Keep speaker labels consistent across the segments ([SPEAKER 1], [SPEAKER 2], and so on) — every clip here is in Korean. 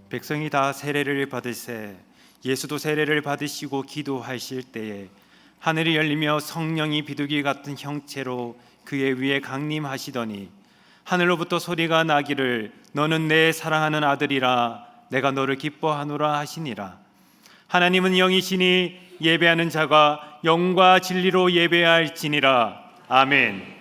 [SPEAKER 1] 백성이 다 세례를 받으세 예수도 세례를 받으시고 기도하실 때에 하늘이 열리며 성령이 비둘기 같은 형체로 그의 위에 강림하시더니 하늘로부터 소리가 나기를 너는 내 사랑하는 아들이라 내가 너를 기뻐하노라 하시니라. 하나님은 영이시니 예배하는 자가 영과 진리로 예배할지니라. 아멘.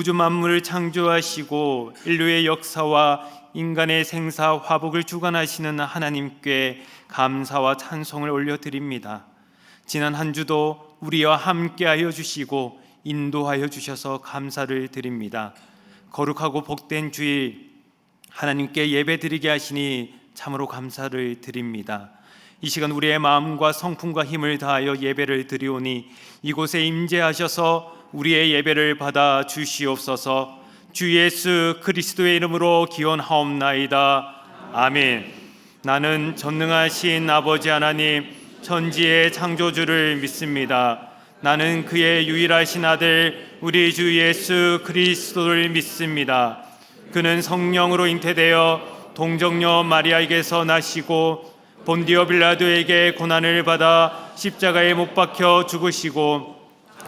[SPEAKER 1] 우주 만물을 창조하시고 인류의 역사와 인간의 생사 화복을 주관하시는 하나님께 감사와 찬송을 올려드립니다. 지난 한 주도 우리와 함께하여 주시고 인도하여 주셔서 감사를 드립니다. 거룩하고 복된 주일 하나님께 예배드리게 하시니 참으로 감사를 드립니다. 이 시간 우리의 마음과 성품과 힘을 다하여 예배를 드리오니 이곳에 임재하셔서 우리의 예배를 받아 주시옵소서. 주 예수 그리스도의 이름으로 기원하옵나이다. 아멘. 나는 전능하신 아버지 하나님 천지의 창조주를 믿습니다. 나는 그의 유일하신 아들 우리 주 예수 그리스도를 믿습니다. 그는 성령으로 잉태되어 동정녀 마리아에게서 나시고 본디오 빌라도에게 고난을 받아 십자가에 못 박혀 죽으시고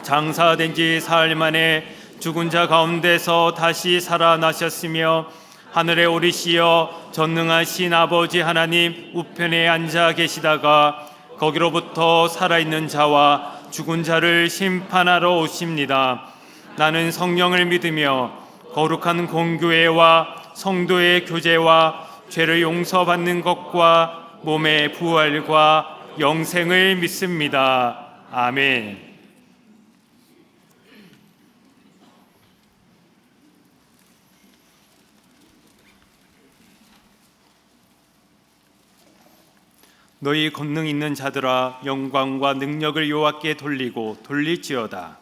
[SPEAKER 1] 장사된 지 사흘 만에 죽은 자 가운데서 다시 살아나셨으며 하늘에 오르시어 전능하신 아버지 하나님 우편에 앉아 계시다가 거기로부터 살아있는 자와 죽은 자를 심판하러 오십니다. 나는 성령을 믿으며 거룩한 공교회와 성도의 교제와 죄를 용서받는 것과 몸의 부활과 영생을 믿습니다. 아멘. 너희 권능 있는 자들아 영광과 능력을 여호와께 돌리고 돌릴지어다.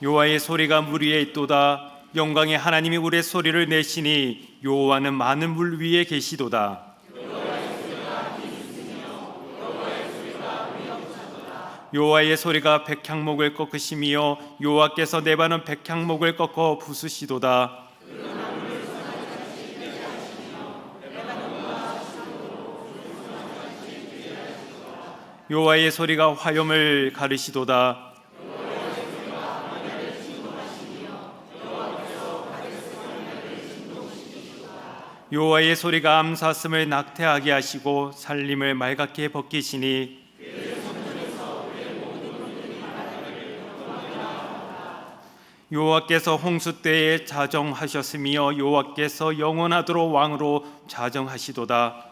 [SPEAKER 1] 여호와의 소리가 물 위에 있도다. 영광의 하나님이 우레 소리를 내시니 여호와는 많은 물 위에 계시도다. 여호와의 소리가 백향목을 꺾으시며 여호와께서 네바논 백향목을 꺾어 부수시도다. 여호와의 소리가 화염을 가르시도다. 여호와의 소리가 암사슴을 낙태하게 하시고 살림을 맑게 벗기시니 여호와께서 홍수 때에 자정하셨으며 여호와께서 영원하도록 왕으로 자정하시도다.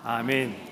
[SPEAKER 1] 아멘.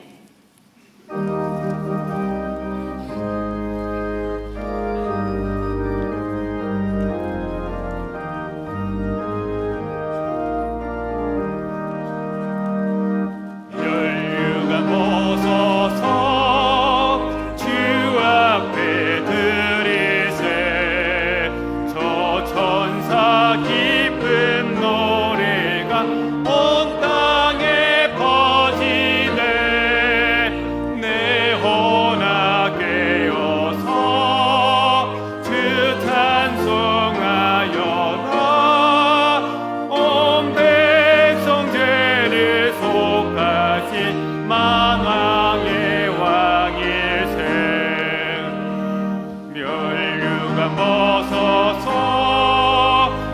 [SPEAKER 1] 면류관 벗어서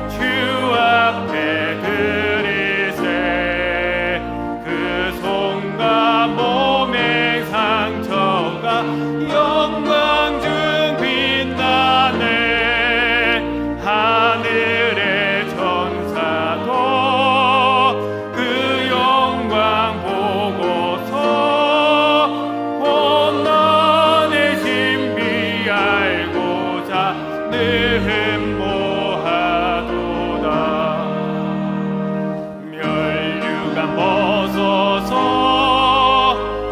[SPEAKER 1] 주 앞에 드리세. 그 손과 몸의 상처가 영광 중 빛나네. 하늘의 천사도 그 영광 보고서 고난의 신비 알고자 늘 흠모하도다. 면류관 벗어서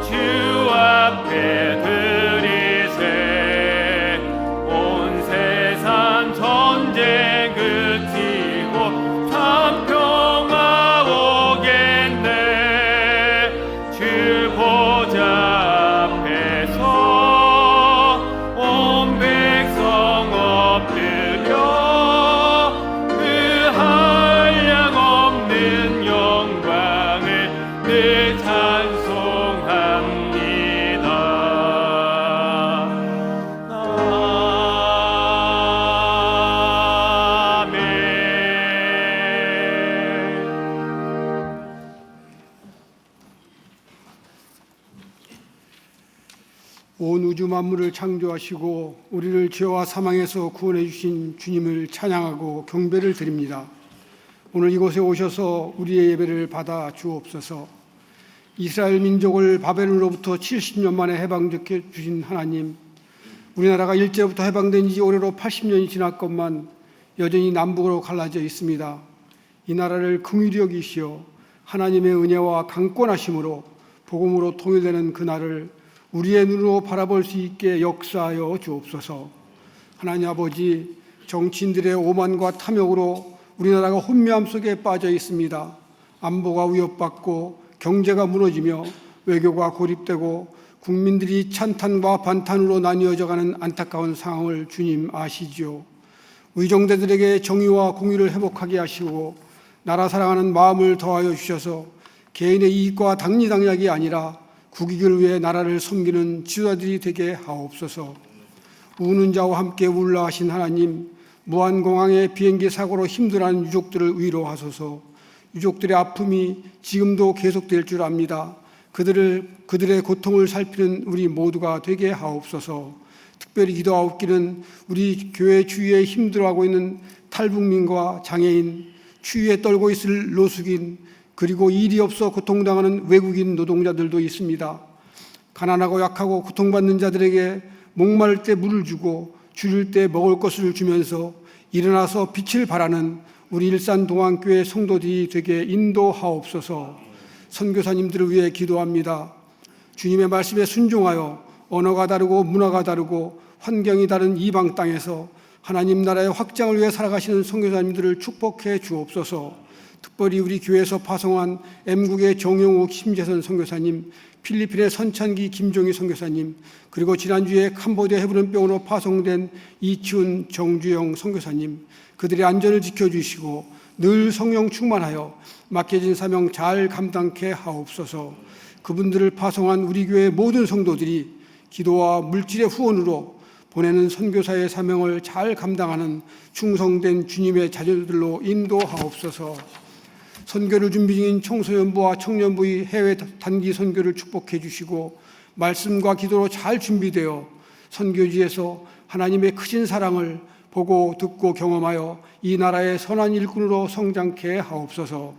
[SPEAKER 1] 주 앞에 드리세. 온 세상 전쟁 그치고 참 평화 오겠네. 주 보좌 앞에서 온 백성 엎드려 그 한량없는 영광을 늘 찬송합니다. 아멘.
[SPEAKER 2] 온 우주 만물을 창조하시고 우리를 죄와 사망에서 구원해 주신 주님을 찬양하고 경배를 드립니다. 오늘 이곳에 오셔서 우리의 예배를 받아 주옵소서. 이스라엘 민족을 바벨론으로부터 70년 만에 해방시켜 주신 하나님, 우리나라가 일제부터 해방된 지 올해로 80년이 지났건만 여전히 남북으로 갈라져 있습니다. 이 나라를 긍휼히 여기시어 하나님의 은혜와 강권하심으로 복음으로 통일되는 그날을 우리의 눈으로 바라볼 수 있게 역사하여 주옵소서. 하나님 아버지, 정치인들의 오만과 탐욕으로 우리나라가 혼미함 속에 빠져 있습니다. 안보가 위협받고 경제가 무너지며 외교가 고립되고 국민들이 찬탄과 반탄으로 나뉘어져가는 안타까운 상황을 주님 아시지요. 의정대들에게 정의와 공의를 회복하게 하시고 나라 사랑하는 마음을 더하여 주셔서 개인의 이익과 당리당략이 아니라 국익을 위해 나라를 섬기는 지도자들이 되게 하옵소서. 우는 자와 함께 울라 하신 하나님, 무안공항의 비행기 사고로 힘들어하는 유족들을 위로하소서. 유족들의 아픔이 지금도 계속될 줄 압니다. 그들의 고통을 살피는 우리 모두가 되게 하옵소서. 특별히 기도하옵기는 우리 교회 주위에 힘들어하고 있는 탈북민과 장애인, 추위에 떨고 있을 노숙인, 그리고 일이 없어 고통당하는 외국인 노동자들도 있습니다. 가난하고 약하고 고통받는 자들에게 목마를 때 물을 주고 줄일 때 먹을 것을 주면서 일어나서 빛을 발하는 우리 일산동안교회 성도들이 되게 인도하옵소서. 선교사님들을 위해 기도합니다. 주님의 말씀에 순종하여 언어가 다르고 문화가 다르고 환경이 다른 이방 땅에서 하나님 나라의 확장을 위해 살아가시는 선교사님들을 축복해 주옵소서. 특별히 우리 교회에서 파송한 M국의 정용욱 심재선 선교사님, 필리핀의 선찬기 김종희 선교사님, 그리고 지난주에 캄보디아 해부른병으로 파송된 이치훈 정주영 선교사님, 그들의 안전을 지켜주시고 늘 성령 충만하여 맡겨진 사명 잘 감당케 하옵소서. 그분들을 파송한 우리 교회 모든 성도들이 기도와 물질의 후원으로 보내는 선교사의 사명을 잘 감당하는 충성된 주님의 자녀들로 인도하옵소서. 선교를 준비 중인 청소년부와 청년부의 해외 단기 선교를 축복해 주시고 말씀과 기도로 잘 준비되어 선교지에서 하나님의 크신 사랑을 보고 듣고 경험하여 이 나라의 선한 일꾼으로 성장케 하옵소서.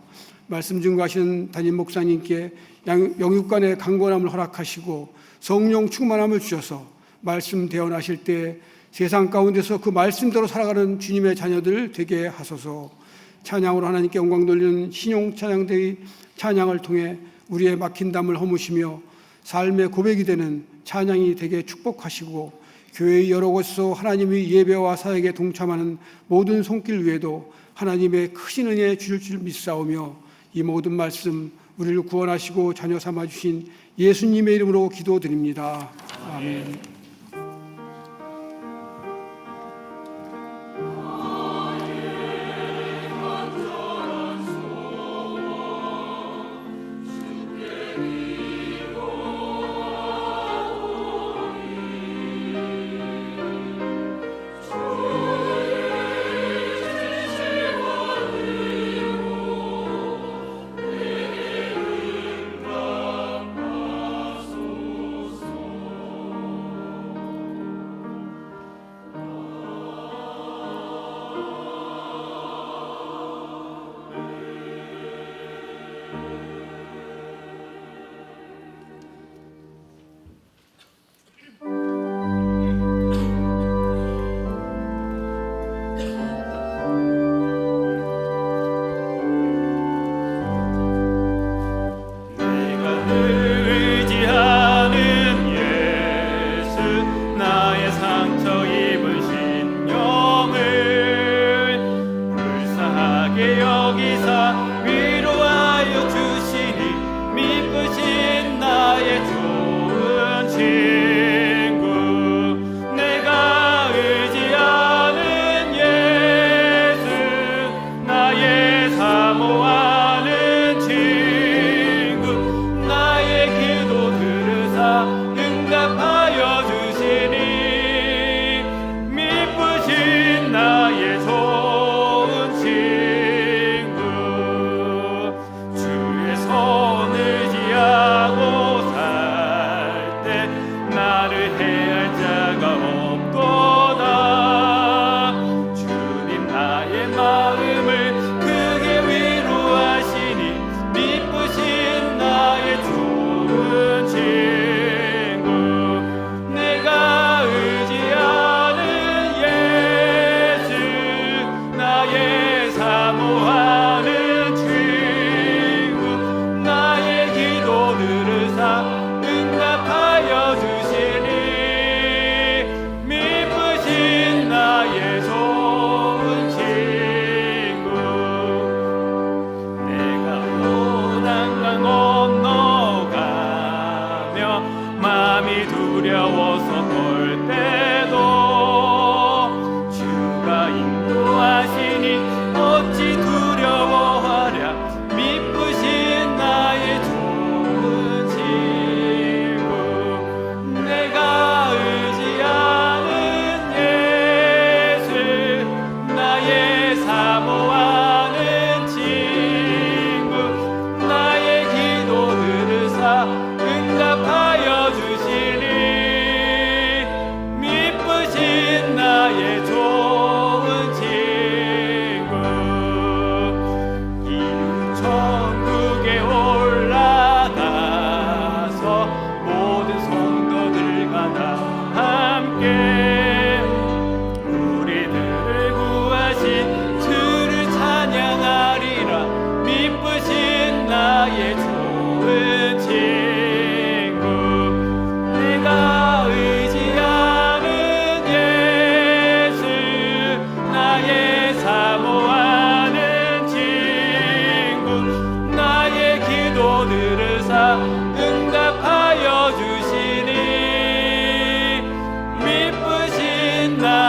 [SPEAKER 2] 말씀 증거하시는 담임 목사님께 영육간의 강건함을 허락하시고 성령 충만함을 주셔서 말씀 대언하실 때 세상 가운데서 그 말씀대로 살아가는 주님의 자녀들 되게 하소서. 찬양으로 하나님께 영광 돌리는 신용 찬양대의 찬양을 통해 우리의 막힌 담을 허무시며 삶의 고백이 되는 찬양이 되게 축복하시고 교회의 여러 곳에서 하나님의 예배와 사역에 동참하는 모든 손길 위에도 하나님의 크신 은혜 주실 줄 믿사오며 이 모든 말씀 우리를 구원하시고 자녀 삼아주신 예수님의 이름으로 기도드립니다. 아멘.
[SPEAKER 3] Oh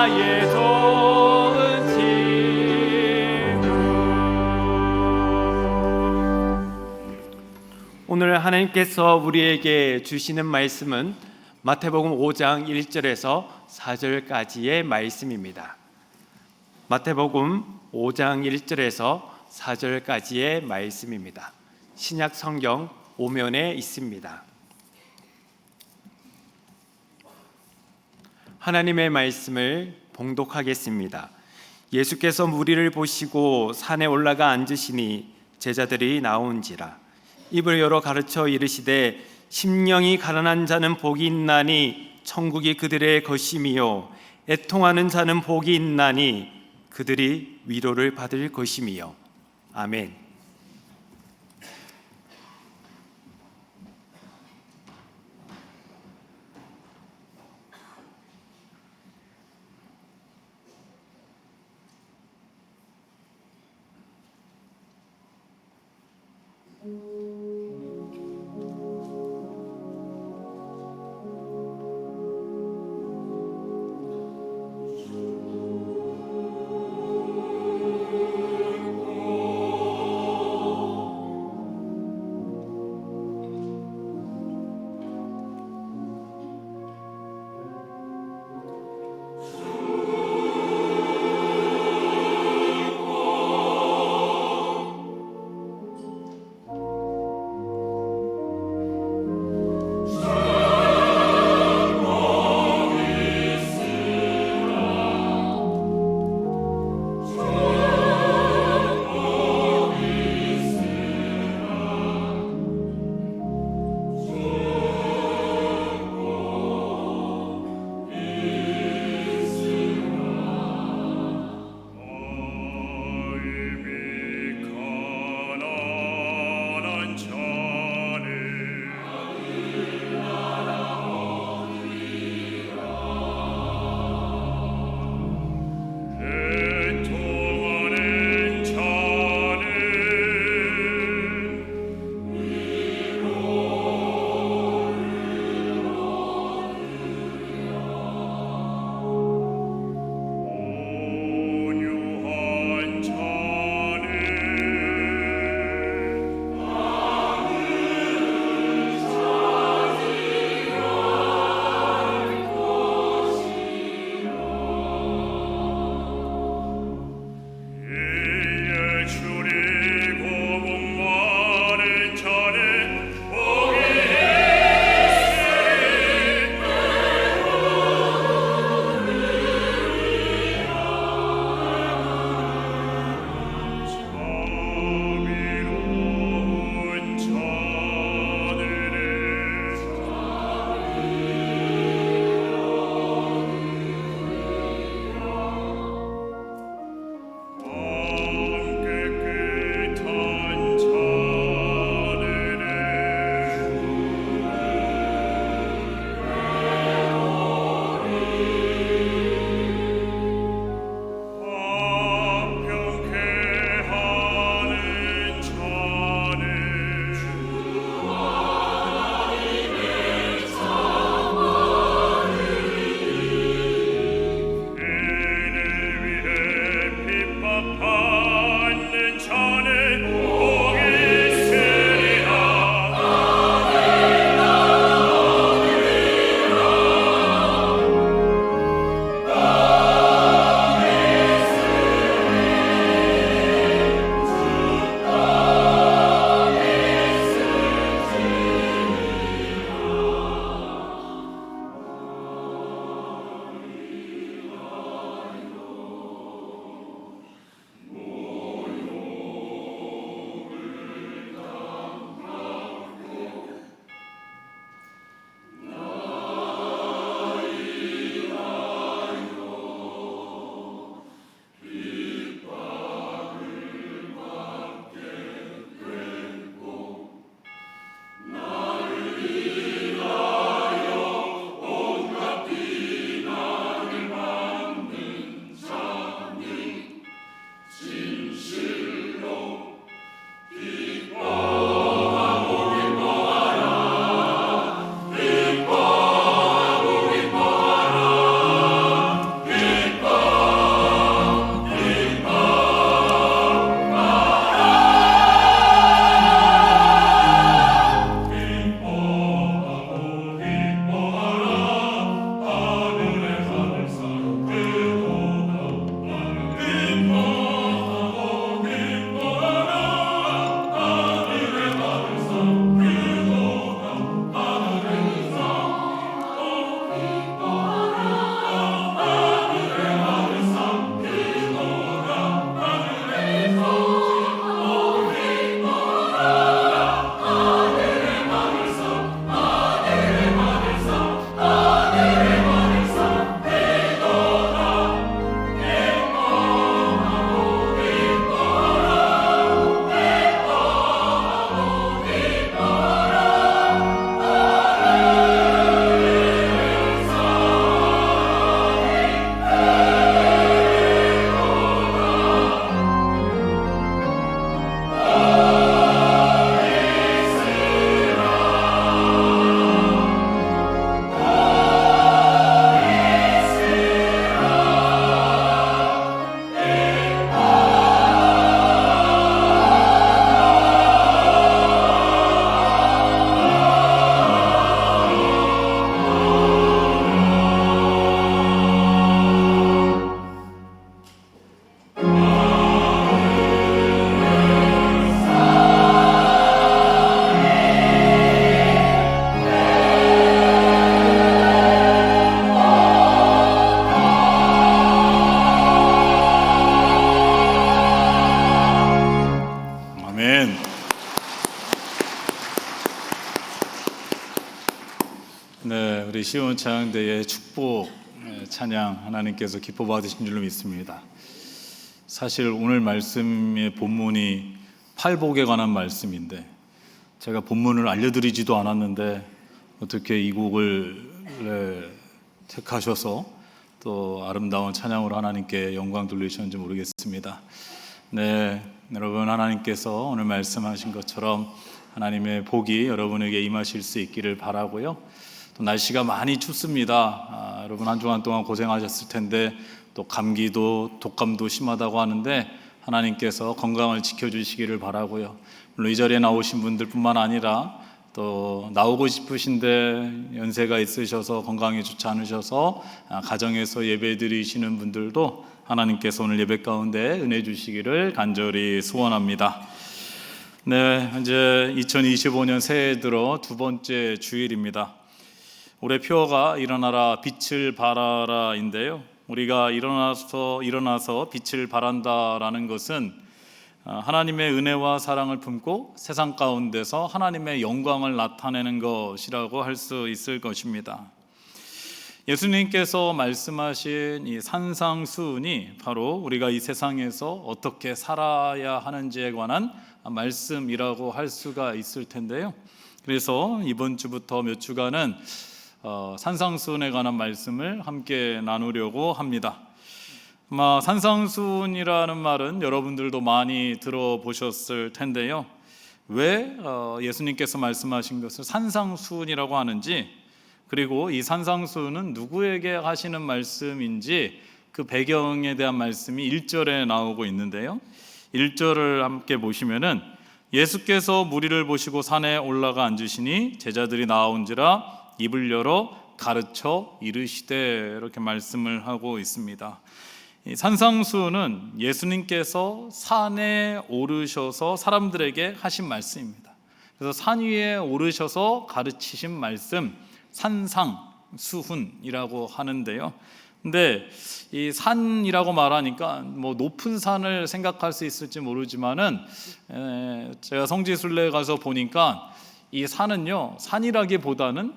[SPEAKER 1] 나의 좋은 친구. 오늘 하나님께서 우리에게 주시는 말씀은 마태복음 5장 1절에서 4절까지의 말씀입니다. 마태복음 5장 1절에서 4절까지의 말씀입니다. 신약 성경 오면에 있습니다. 하나님의 말씀을 봉독하겠습니다. 예수께서 무리를 보시고 산에 올라가 앉으시니 제자들이 나온지라. 입을 열어 가르쳐 이르시되 심령이 가난한 자는 복이 있나니 천국이 그들의 것임이요 애통하는 자는 복이 있나니 그들이 위로를 받을 것임이요. 아멘.
[SPEAKER 3] 우리 시온 찬양대의 축복 찬양 하나님께서 기뻐 받으신 줄로 믿습니다. 사실 오늘 말씀의 본문이 팔복에 관한 말씀인데 제가 본문을 알려드리지도 않았는데 어떻게 이 곡을 택하셔서 또 아름다운 찬양으로 하나님께 영광 돌리셨는지 모르겠습니다. 네, 여러분, 하나님께서 오늘 말씀하신 것처럼 하나님의 복이 여러분에게 임하실 수 있기를 바라고요. 또 날씨가 많이 춥습니다. 여러분 한 주간 동안 고생하셨을 텐데 또 감기도 독감도 심하다고 하는데 하나님께서 건강을 지켜주시기를 바라고요. 물론 이 자리에 나오신 분들뿐만 아니라 또 나오고 싶으신데 연세가 있으셔서 건강이 좋지 않으셔서 가정에서 예배 드리시는 분들도 하나님께서 오늘 예배 가운데 은혜 주시기를 간절히 소원합니다. 네, 이제 2025년 새해 들어 두 번째 주일입니다. 올해 표어가 일어나라 빛을 발하라인데요. 우리가 일어나서 빛을 발한다라는 것은 하나님의 은혜와 사랑을 품고 세상 가운데서 하나님의 영광을 나타내는 것이라고 할 수 있을 것입니다. 예수님께서 말씀하신 이 산상수훈이 바로 우리가 이 세상에서 어떻게 살아야 하는지에 관한 말씀이라고 할 수가 있을 텐데요. 그래서 이번 주부터 몇 주간은 산상수훈에 관한 말씀을 함께 나누려고 합니다. 아마 산상수훈이라는 말은 여러분들도 많이 들어보셨을 텐데요. 왜 예수님께서 말씀하신 것을 산상수훈이라고 하는지, 그리고 이 산상수훈은 누구에게 하시는 말씀인지 그 배경에 대한 말씀이 1절에 나오고 있는데요. 1절을 함께 보시면은 예수께서 무리를 보시고 산에 올라가 앉으시니 제자들이 나온지라 입을 열어 가르쳐 이르시되, 이렇게 말씀을 하고 있습니다. 이 산상수훈은 예수님께서 산에 오르셔서 사람들에게 하신 말씀입니다. 그래서 산 위에 오르셔서 가르치신 말씀, 산상수훈이라고 하는데요. 근데 이 산이라고 말하니까 뭐 높은 산을 생각할 수 있을지 모르지만은 제가 성지순례에 가서 보니까 이 산은요, 산이라기보다는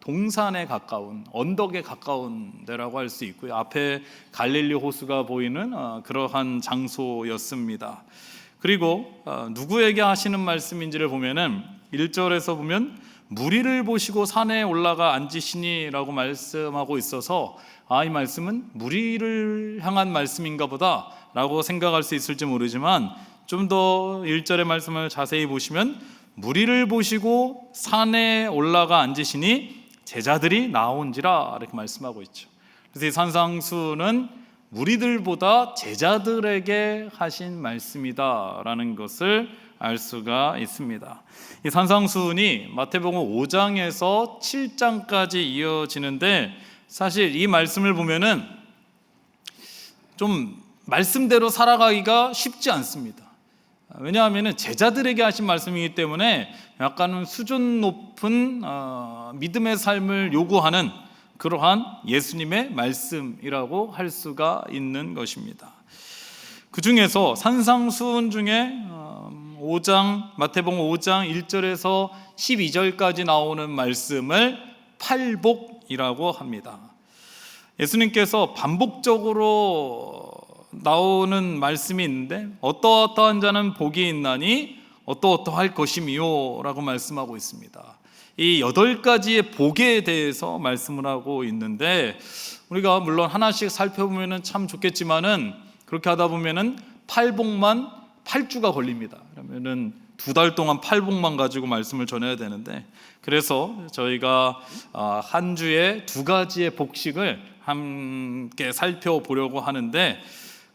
[SPEAKER 3] 동산에 가까운, 언덕에 가까운 데라고 할 수 있고요. 앞에 갈릴리 호수가 보이는 그러한 장소였습니다. 그리고 누구에게 하시는 말씀인지를 보면은 1절에서 보면 무리를 보시고 산에 올라가 앉으시니라고 말씀하고 있어서 이 말씀은 무리를 향한 말씀인가 보다 라고 생각할 수 있을지 모르지만, 좀 더 1절의 말씀을 자세히 보시면 무리를 보시고 산에 올라가 앉으시니 제자들이 나온지라, 이렇게 말씀하고 있죠. 그래서 이 산상수훈은 무리들보다 제자들에게 하신 말씀이다라는 것을 알 수가 있습니다. 이 산상수훈이 마태복음 5장에서 7장까지 이어지는데, 사실 이 말씀을 보면은 좀 말씀대로 살아가기가 쉽지 않습니다. 왜냐하면 제자들에게 하신 말씀이기 때문에 약간은 수준 높은 믿음의 삶을 요구하는 그러한 예수님의 말씀이라고 할 수가 있는 것입니다. 그 중에서 산상수훈 중에 5장, 마태복음 5장 1절에서 12절까지 나오는 말씀을 팔복이라고 합니다. 예수님께서 반복적으로 나오는 말씀이 있는데, 어떠어떠한 자는 복이 있나니 어떠어떠할 것이미요 라고 말씀하고 있습니다. 이 8가지의 복에 대해서 말씀을 하고 있는데, 우리가 물론 하나씩 살펴보면 참 좋겠지만은 그렇게 하다 보면은 팔복만 8주가 걸립니다. 그러면은 2달 동안 팔복만 가지고 말씀을 전해야 되는데, 그래서 저희가 한 주에 2가지의 복식을 함께 살펴보려고 하는데,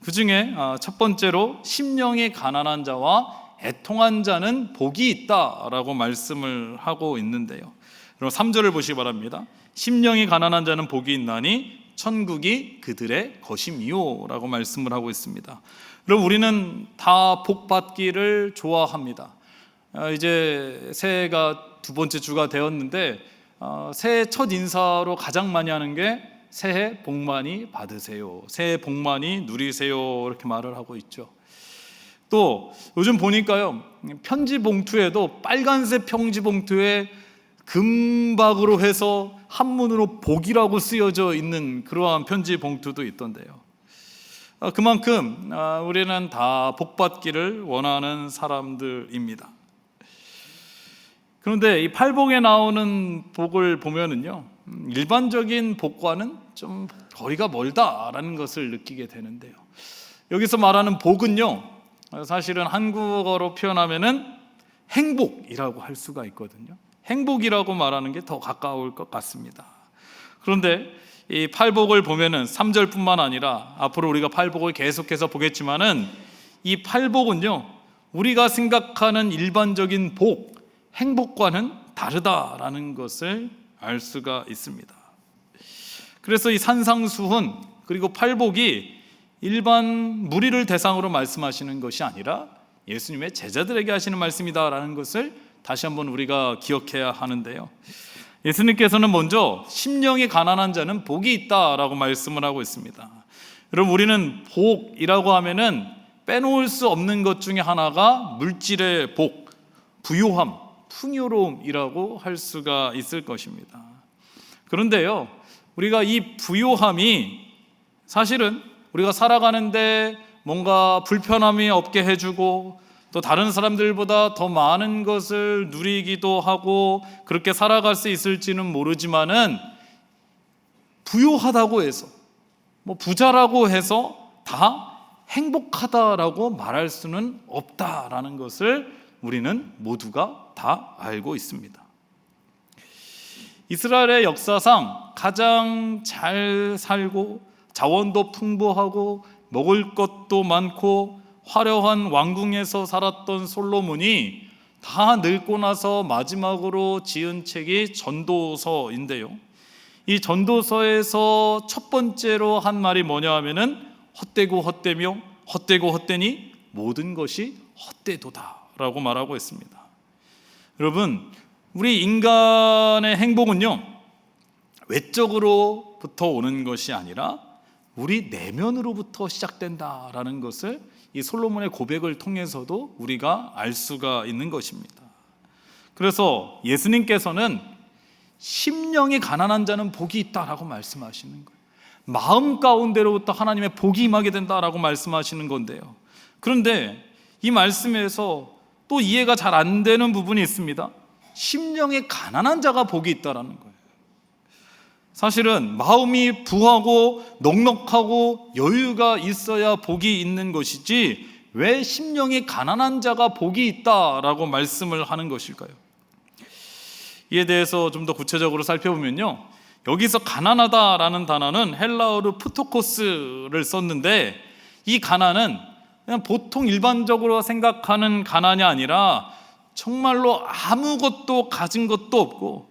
[SPEAKER 3] 그 중에 첫 번째로 심령이 가난한 자와 애통한 자는 복이 있다라고 말씀을 하고 있는데요. 그럼 3절을 보시기 바랍니다. 심령이 가난한 자는 복이 있나니 천국이 그들의 것임이요 라고 말씀을 하고 있습니다. 그럼 우리는 다 복 받기를 좋아합니다. 이제 새해가 두 번째 주가 되었는데 새해 첫 인사로 가장 많이 하는 게 새해 복 많이 받으세요, 새해 복 많이 누리세요, 이렇게 말을 하고 있죠. 또 요즘 보니까요, 편지 봉투에도 빨간색 편지 봉투에 금박으로 해서 한문으로 복이라고 쓰여져 있는 그러한 편지 봉투도 있던데요. 그만큼 우리는 다 복받기를 원하는 사람들입니다. 그런데 이 팔복에 나오는 복을 보면은요, 일반적인 복과는 좀 거리가 멀다라는 것을 느끼게 되는데요. 여기서 말하는 복은요, 사실은 한국어로 표현하면은 행복이라고 할 수가 있거든요. 행복이라고 말하는 게 더 가까울 것 같습니다. 그런데 이 팔복을 보면은 3절뿐만 아니라 앞으로 우리가 팔복을 계속해서 보겠지만은 이 팔복은요, 우리가 생각하는 일반적인 복, 행복과는 다르다라는 것을 알 수가 있습니다. 그래서 이 산상수훈 그리고 팔복이 일반 무리를 대상으로 말씀하시는 것이 아니라 예수님의 제자들에게 하시는 말씀이다라는 것을 다시 한번 우리가 기억해야 하는데요. 예수님께서는 먼저 심령이 가난한 자는 복이 있다라고 말씀을 하고 있습니다. 여러분, 우리는 복이라고 하면은 빼놓을 수 없는 것 중에 하나가 물질의 복, 부요함, 풍요로움이라고 할 수가 있을 것입니다. 그런데요, 우리가 이 부요함이 사실은 우리가 살아가는데 뭔가 불편함이 없게 해주고 또 다른 사람들보다 더 많은 것을 누리기도 하고 그렇게 살아갈 수 있을지는 모르지만은 부요하다고 해서 부자라고 해서 다 행복하다라고 말할 수는 없다라는 것을 우리는 모두가 다 알고 있습니다. 이스라엘의 역사상 가장 잘 살고 자원도 풍부하고 먹을 것도 많고 화려한 왕궁에서 살았던 솔로몬이 다 늙고 나서 마지막으로 지은 책이 전도서인데요. 이 전도서에서 첫 번째로 한 말이 뭐냐 하면은 헛되고 헛되며 헛되고 헛되니 모든 것이 헛되도다 라고 말하고 있습니다. 여러분, 우리 인간의 행복은요, 외적으로부터 오는 것이 아니라 우리 내면으로부터 시작된다라는 것을 이 솔로몬의 고백을 통해서도 우리가 알 수가 있는 것입니다. 그래서 예수님께서는 심령이 가난한 자는 복이 있다라고 말씀하시는 거예요. 마음 가운데로부터 하나님의 복이 임하게 된다라고 말씀하시는 건데요. 그런데 이 말씀에서 또 이해가 잘 안 되는 부분이 있습니다. 심령이 가난한 자가 복이 있다라는 거예요. 사실은 마음이 부하고 넉넉하고 여유가 있어야 복이 있는 것이지 왜 심령이 가난한 자가 복이 있다라고 말씀을 하는 것일까요? 이에 대해서 좀 더 구체적으로 살펴보면요, 여기서 가난하다라는 단어는 헬라어로 프토코스를 썼는데 이 가난은 그냥 보통 일반적으로 생각하는 가난이 아니라 정말로 아무것도 가진 것도 없고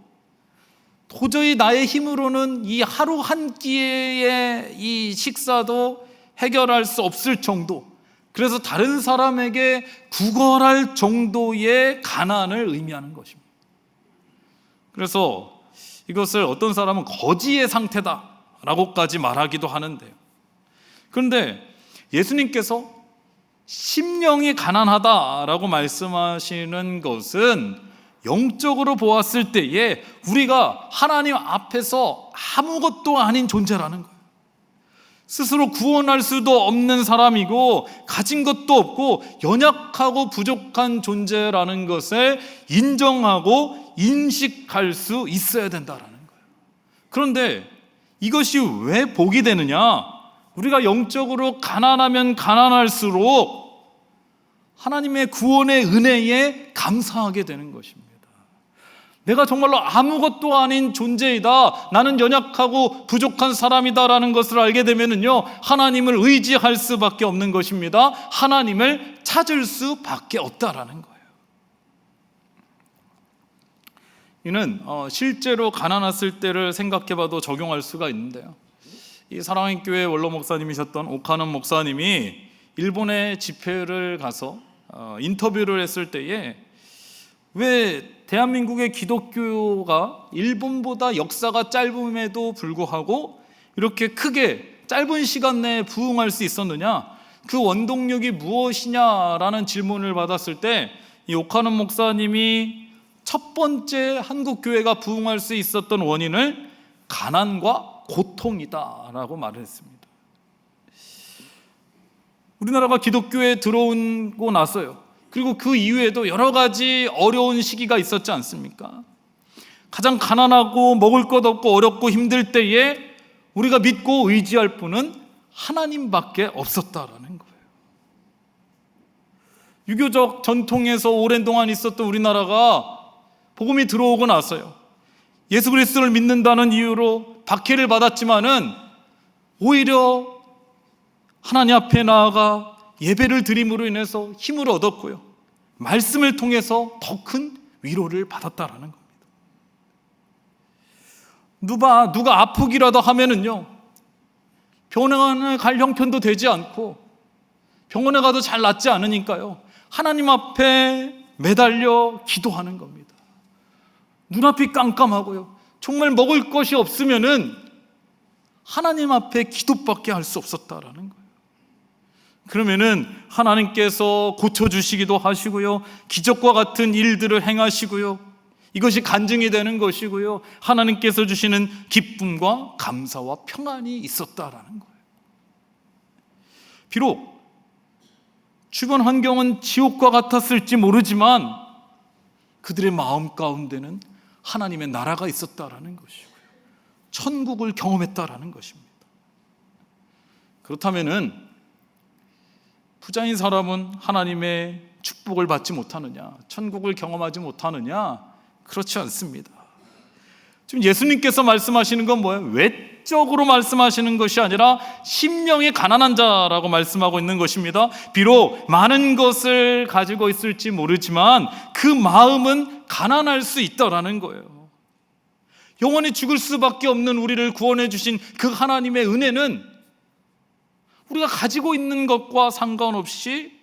[SPEAKER 3] 도저히 나의 힘으로는 이 하루 한 끼의 이 식사도 해결할 수 없을 정도, 그래서 다른 사람에게 구걸할 정도의 가난을 의미하는 것입니다. 그래서 이것을 어떤 사람은 거지의 상태다라고까지 말하기도 하는데요. 그런데 예수님께서 심령이 가난하다라고 말씀하시는 것은 영적으로 보았을 때에 우리가 하나님 앞에서 아무것도 아닌 존재라는 거예요. 스스로 구원할 수도 없는 사람이고 가진 것도 없고 연약하고 부족한 존재라는 것을 인정하고 인식할 수 있어야 된다라는 거예요. 그런데 이것이 왜 복이 되느냐? 우리가 영적으로 가난하면 가난할수록 하나님의 구원의 은혜에 감사하게 되는 것입니다. 내가 정말로 아무것도 아닌 존재이다, 나는 연약하고 부족한 사람이다라는 것을 알게 되면은요, 하나님을 의지할 수밖에 없는 것입니다. 하나님을 찾을 수밖에 없다라는 거예요. 이는 실제로 가난했을 때를 생각해봐도 적용할 수가 있는데요. 이 사랑의 교회 원로 목사님이셨던 오카노 목사님이 일본에 집회를 가서 인터뷰를 했을 때에 왜 대한민국의 기독교가 일본보다 역사가 짧음에도 불구하고 이렇게 크게 짧은 시간 내에 부흥할 수 있었느냐, 그 원동력이 무엇이냐라는 질문을 받았을 때 이 오카노 목사님이 첫 번째 한국 교회가 부흥할 수 있었던 원인을 가난과 고통이다라고 말을 했습니다. 우리나라가 기독교에 들어오고 나서요, 그리고 그 이후에도 여러 가지 어려운 시기가 있었지 않습니까? 가장 가난하고 먹을 것 없고 어렵고 힘들 때에 우리가 믿고 의지할 분은 하나님밖에 없었다라는 거예요. 유교적 전통에서 오랜 동안 있었던 우리나라가 복음이 들어오고 나서요, 예수 그리스도를 믿는다는 이유로 박해를 받았지만은 오히려 하나님 앞에 나아가 예배를 드림으로 인해서 힘을 얻었고요, 말씀을 통해서 더 큰 위로를 받았다라는 겁니다. 누가 아프기라도 하면은요, 병원에 갈 형편도 되지 않고 병원에 가도 잘 낫지 않으니까요, 하나님 앞에 매달려 기도하는 겁니다. 눈앞이 깜깜하고요, 정말 먹을 것이 없으면은 하나님 앞에 기도밖에 할 수 없었다라는 거예요. 그러면은 하나님께서 고쳐주시기도 하시고요, 기적과 같은 일들을 행하시고요, 이것이 간증이 되는 것이고요, 하나님께서 주시는 기쁨과 감사와 평안이 있었다라는 거예요. 비록 주변 환경은 지옥과 같았을지 모르지만 그들의 마음 가운데는 하나님의 나라가 있었다라는 것이고요, 천국을 경험했다라는 것입니다. 그렇다면은 부자인 사람은 하나님의 축복을 받지 못하느냐, 천국을 경험하지 못하느냐? 그렇지 않습니다. 지금 예수님께서 말씀하시는 건 뭐예요? 외적으로 말씀하시는 것이 아니라 심령이 가난한 자라고 말씀하고 있는 것입니다. 비록 많은 것을 가지고 있을지 모르지만 그 마음은 가난할 수 있다라는 거예요. 영원히 죽을 수밖에 없는 우리를 구원해 주신 그 하나님의 은혜는 우리가 가지고 있는 것과 상관없이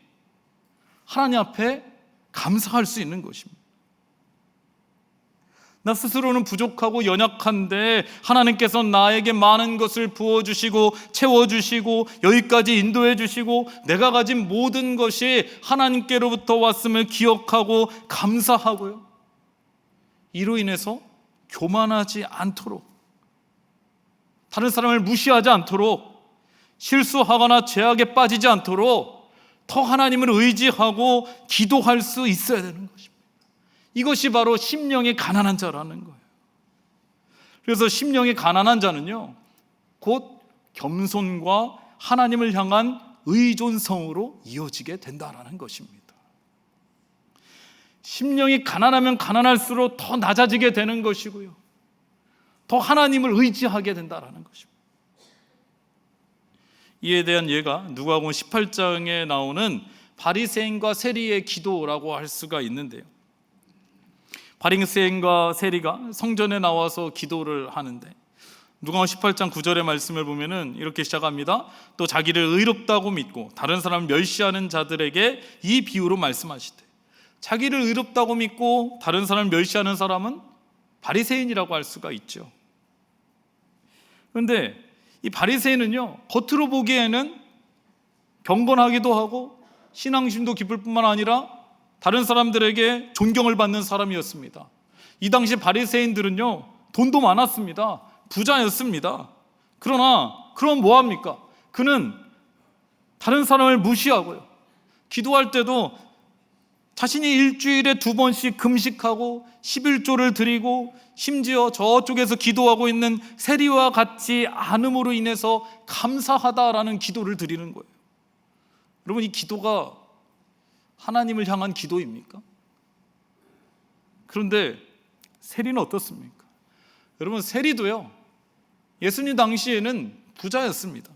[SPEAKER 3] 하나님 앞에 감사할 수 있는 것입니다. 나 스스로는 부족하고 연약한데 하나님께서 나에게 많은 것을 부어주시고 채워주시고 여기까지 인도해 주시고 내가 가진 모든 것이 하나님께로부터 왔음을 기억하고 감사하고요, 이로 인해서 교만하지 않도록, 다른 사람을 무시하지 않도록, 실수하거나 죄악에 빠지지 않도록 더 하나님을 의지하고 기도할 수 있어야 되는 것입니다. 이것이 바로 심령이 가난한 자라는 거예요. 그래서 심령이 가난한 자는요, 곧 겸손과 하나님을 향한 의존성으로 이어지게 된다는 것입니다. 심령이 가난하면 가난할수록 더 낮아지게 되는 것이고요, 더 하나님을 의지하게 된다는 것입니다. 이에 대한 예가 누가복음 18장에 나오는 바리새인과 세리의 기도라고 할 수가 있는데요, 바리새인과 세리가 성전에 나와서 기도를 하는데 누가복음 18장 9절의 말씀을 보면은 이렇게 시작합니다. 또 자기를 의롭다고 믿고 다른 사람을 멸시하는 자들에게 이 비유로 말씀하시되, 자기를 의롭다고 믿고 다른 사람을 멸시하는 사람은 바리새인이라고 할 수가 있죠. 그런데 이 바리새인은요, 겉으로 보기에는 경건하기도 하고 신앙심도 깊을 뿐만 아니라 다른 사람들에게 존경을 받는 사람이었습니다. 이 당시 바리새인들은요, 돈도 많았습니다. 부자였습니다. 그럼 뭐합니까? 그는 다른 사람을 무시하고요, 기도할 때도 자신이 일주일에 2번씩 금식하고 11조를 드리고 심지어 저쪽에서 기도하고 있는 세리와 같지 않음으로 인해서 감사하다라는 기도를 드리는 거예요. 여러분, 이 기도가 하나님을 향한 기도입니까? 그런데 세리는 어떻습니까? 여러분, 세리도요, 예수님 당시에는 부자였습니다.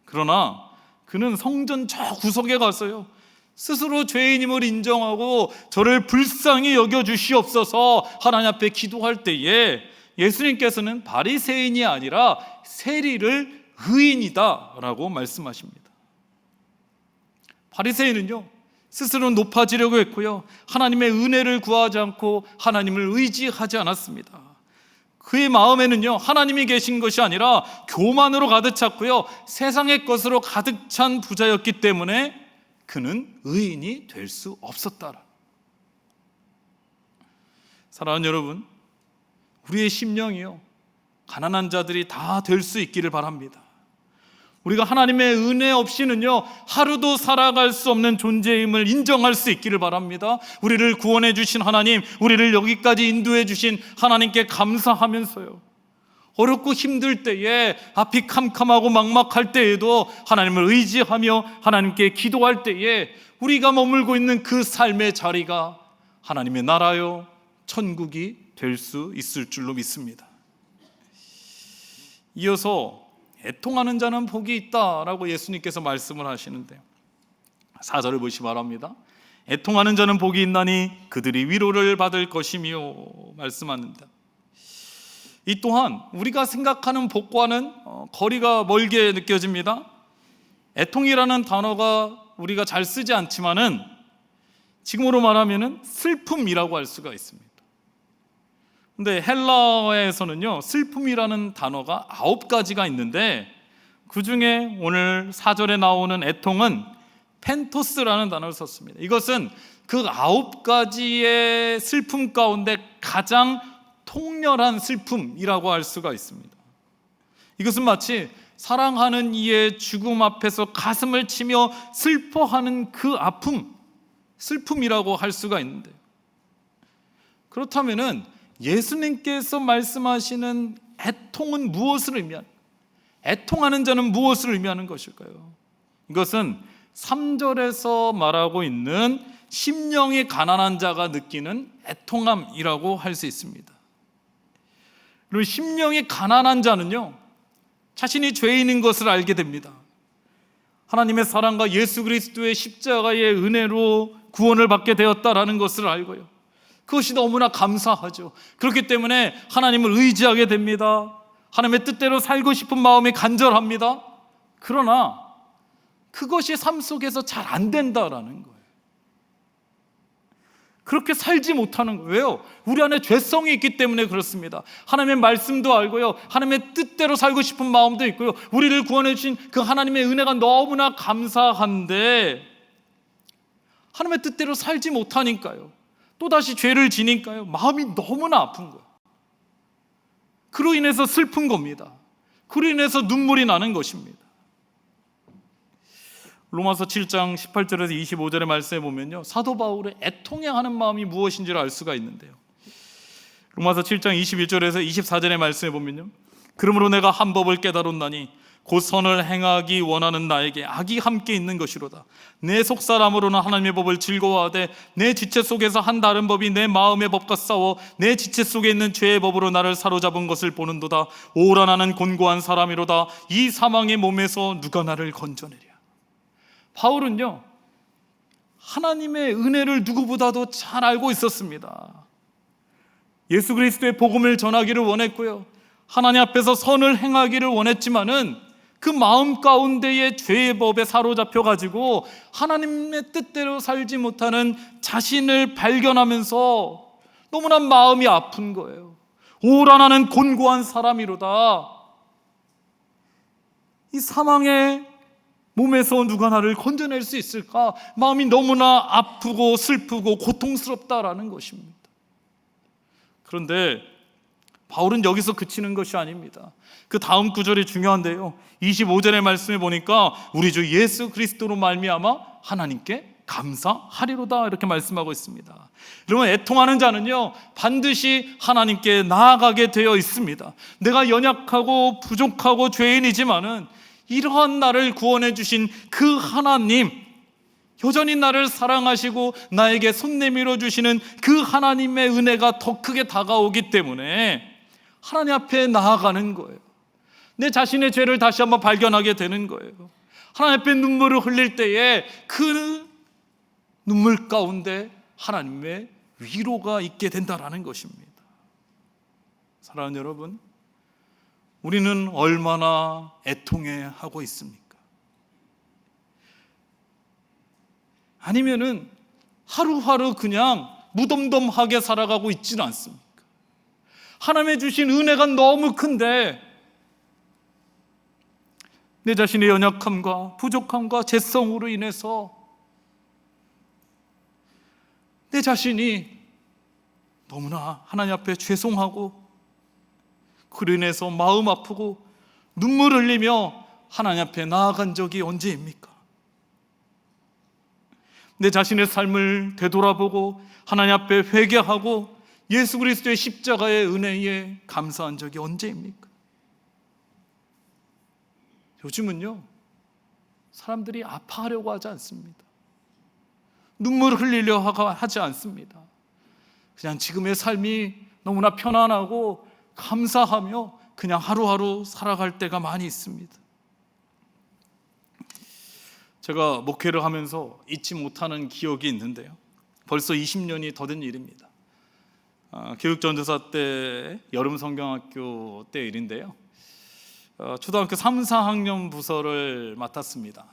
[SPEAKER 3] 그러나 그는 성전 저 구석에 가서요, 스스로 죄인임을 인정하고 저를 불쌍히 여겨주시옵소서 하나님 앞에 기도할 때에 예수님께서는 바리새인이 아니라 세리를 의인이다 라고 말씀하십니다. 바리새인은요, 스스로 높아지려고 했고요, 하나님의 은혜를 구하지 않고 하나님을 의지하지 않았습니다. 그의 마음에는요, 하나님이 계신 것이 아니라 교만으로 가득 찼고요, 세상의 것으로 가득 찬 부자였기 때문에 그는 의인이 될 수 없었다라. 사랑하는 여러분, 우리의 심령이요, 가난한 자들이 다 될 수 있기를 바랍니다. 우리가 하나님의 은혜 없이는요, 하루도 살아갈 수 없는 존재임을 인정할 수 있기를 바랍니다. 우리를 구원해 주신 하나님, 우리를 여기까지 인도해 주신 하나님께 감사하면서요, 어렵고 힘들 때에, 앞이 캄캄하고 막막할 때에도 하나님을 의지하며 하나님께 기도할 때에 우리가 머물고 있는 그 삶의 자리가 하나님의 나라요, 천국이 될 수 있을 줄로 믿습니다. 이어서 애통하는 자는 복이 있다라고 예수님께서 말씀을 하시는데요, 4절을 보시기 바랍니다. 애통하는 자는 복이 있나니 그들이 위로를 받을 것이며 말씀하는데, 이 또한 우리가 생각하는 복과는 거리가 멀게 느껴집니다. 애통이라는 단어가 우리가 잘 쓰지 않지만은 지금으로 말하면은 슬픔이라고 할 수가 있습니다. 근데 헬라어에서는요, 슬픔이라는 단어가 9가지가 있는데 그 중에 오늘 4절에 나오는 애통은 펜토스라는 단어를 썼습니다. 이것은 그 9가지의 슬픔 가운데 가장 통렬한 슬픔이라고 할 수가 있습니다. 이것은 마치 사랑하는 이의 죽음 앞에서 가슴을 치며 슬퍼하는 그 아픔, 슬픔이라고 할 수가 있는데, 그렇다면은 예수님께서 말씀하시는 애통은 무엇을 의미하는, 애통하는 자는 무엇을 의미하는 것일까요? 이것은 3절에서 말하고 있는 심령이 가난한 자가 느끼는 애통함이라고 할 수 있습니다. 그리고 심령이 가난한 자는요, 자신이 죄인인 것을 알게 됩니다. 하나님의 사랑과 예수 그리스도의 십자가의 은혜로 구원을 받게 되었다라는 것을 알고요, 그것이 너무나 감사하죠. 그렇기 때문에 하나님을 의지하게 됩니다. 하나님의 뜻대로 살고 싶은 마음이 간절합니다. 그러나 그것이 삶 속에서 잘 안 된다라는 거예요. 그렇게 살지 못하는 거예요. 왜요? 우리 안에 죄성이 있기 때문에 그렇습니다. 하나님의 말씀도 알고요, 하나님의 뜻대로 살고 싶은 마음도 있고요, 우리를 구원해 주신 그 하나님의 은혜가 너무나 감사한데 하나님의 뜻대로 살지 못하니까요, 또다시 죄를 지니까요, 마음이 너무나 아픈 거예요. 그로 인해서 슬픈 겁니다. 그로 인해서 눈물이 나는 것입니다. 로마서 7장 18절에서 25절의 말씀에 보면요, 사도 바울의 애통해하는 마음이 무엇인지를 알 수가 있는데요, 로마서 7장 21절에서 24절의 말씀에 보면요, 그러므로 내가 한 법을 깨달았나니 곧 선을 행하기 원하는 나에게 악이 함께 있는 것이로다. 내 속사람으로는 하나님의 법을 즐거워하되 내 지체 속에서 한 다른 법이 내 마음의 법과 싸워 내 지체 속에 있는 죄의 법으로 나를 사로잡은 것을 보는도다. 오라 나는 곤고한 사람이로다. 이 사망의 몸에서 누가 나를 건져내랴. 바울은요, 하나님의 은혜를 누구보다도 잘 알고 있었습니다. 예수 그리스도의 복음을 전하기를 원했고요, 하나님 앞에서 선을 행하기를 원했지만은 그 마음 가운데의 죄의 법에 사로잡혀 가지고 하나님의 뜻대로 살지 못하는 자신을 발견하면서 너무나 마음이 아픈 거예요. 오라 나는 곤고한 사람이로다. 이 사망의 몸에서 누가 나를 건져낼 수 있을까? 마음이 너무나 아프고 슬프고 고통스럽다라는 것입니다. 그런데 바울은 여기서 그치는 것이 아닙니다. 그 다음 구절이 중요한데요, 25절의 말씀에 보니까 우리 주 예수 그리스도로 말미암아 하나님께 감사하리로다 이렇게 말씀하고 있습니다. 여러분, 애통하는 자는요 반드시 하나님께 나아가게 되어 있습니다. 내가 연약하고 부족하고 죄인이지만은 이러한 나를 구원해 주신 그 하나님, 여전히 나를 사랑하시고 나에게 손 내밀어 주시는 그 하나님의 은혜가 더 크게 다가오기 때문에 하나님 앞에 나아가는 거예요. 내 자신의 죄를 다시 한번 발견하게 되는 거예요. 하나님 앞에 눈물을 흘릴 때에 그 눈물 가운데 하나님의 위로가 있게 된다라는 것입니다. 사랑하는 여러분, 우리는 얼마나 애통해하고 있습니까? 아니면은 하루하루 그냥 무덤덤하게 살아가고 있지는 않습니까? 하나님의 주신 은혜가 너무 큰데 내 자신의 연약함과 부족함과 죄성으로 인해서 내 자신이 너무나 하나님 앞에 죄송하고 그로 인해서 마음 아프고 눈물 흘리며 하나님 앞에 나아간 적이 언제입니까? 내 자신의 삶을 되돌아보고 하나님 앞에 회개하고 예수 그리스도의 십자가의 은혜에 감사한 적이 언제입니까? 요즘은요, 사람들이 아파하려고 하지 않습니다. 눈물을 흘리려 하지 않습니다. 그냥 지금의 삶이 너무나 편안하고 감사하며 그냥 하루하루 살아갈 때가 많이 있습니다. 제가 목회를 하면서 잊지 못하는 기억이 있는데요, 벌써 20년이 더 된 일입니다. 교육전도사 때 여름 성경학교 때 일인데요, 초등학교 3, 4학년 부서를 맡았습니다.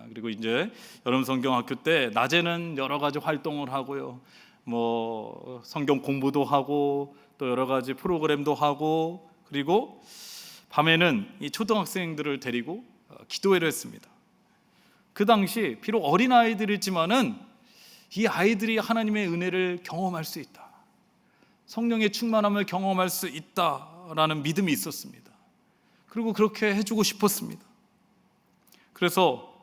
[SPEAKER 3] 그리고 이제 여름 성경학교 때 낮에는 여러 가지 활동을 하고요, 뭐 성경 공부도 하고 또 여러 가지 프로그램도 하고, 그리고 밤에는 이 초등학생들을 데리고 기도회를 했습니다. 그 당시 비록 어린 아이들이지만은 이 아이들이 하나님의 은혜를 경험할 수 있다, 성령의 충만함을 경험할 수 있다라는 믿음이 있었습니다. 그리고 그렇게 해주고 싶었습니다. 그래서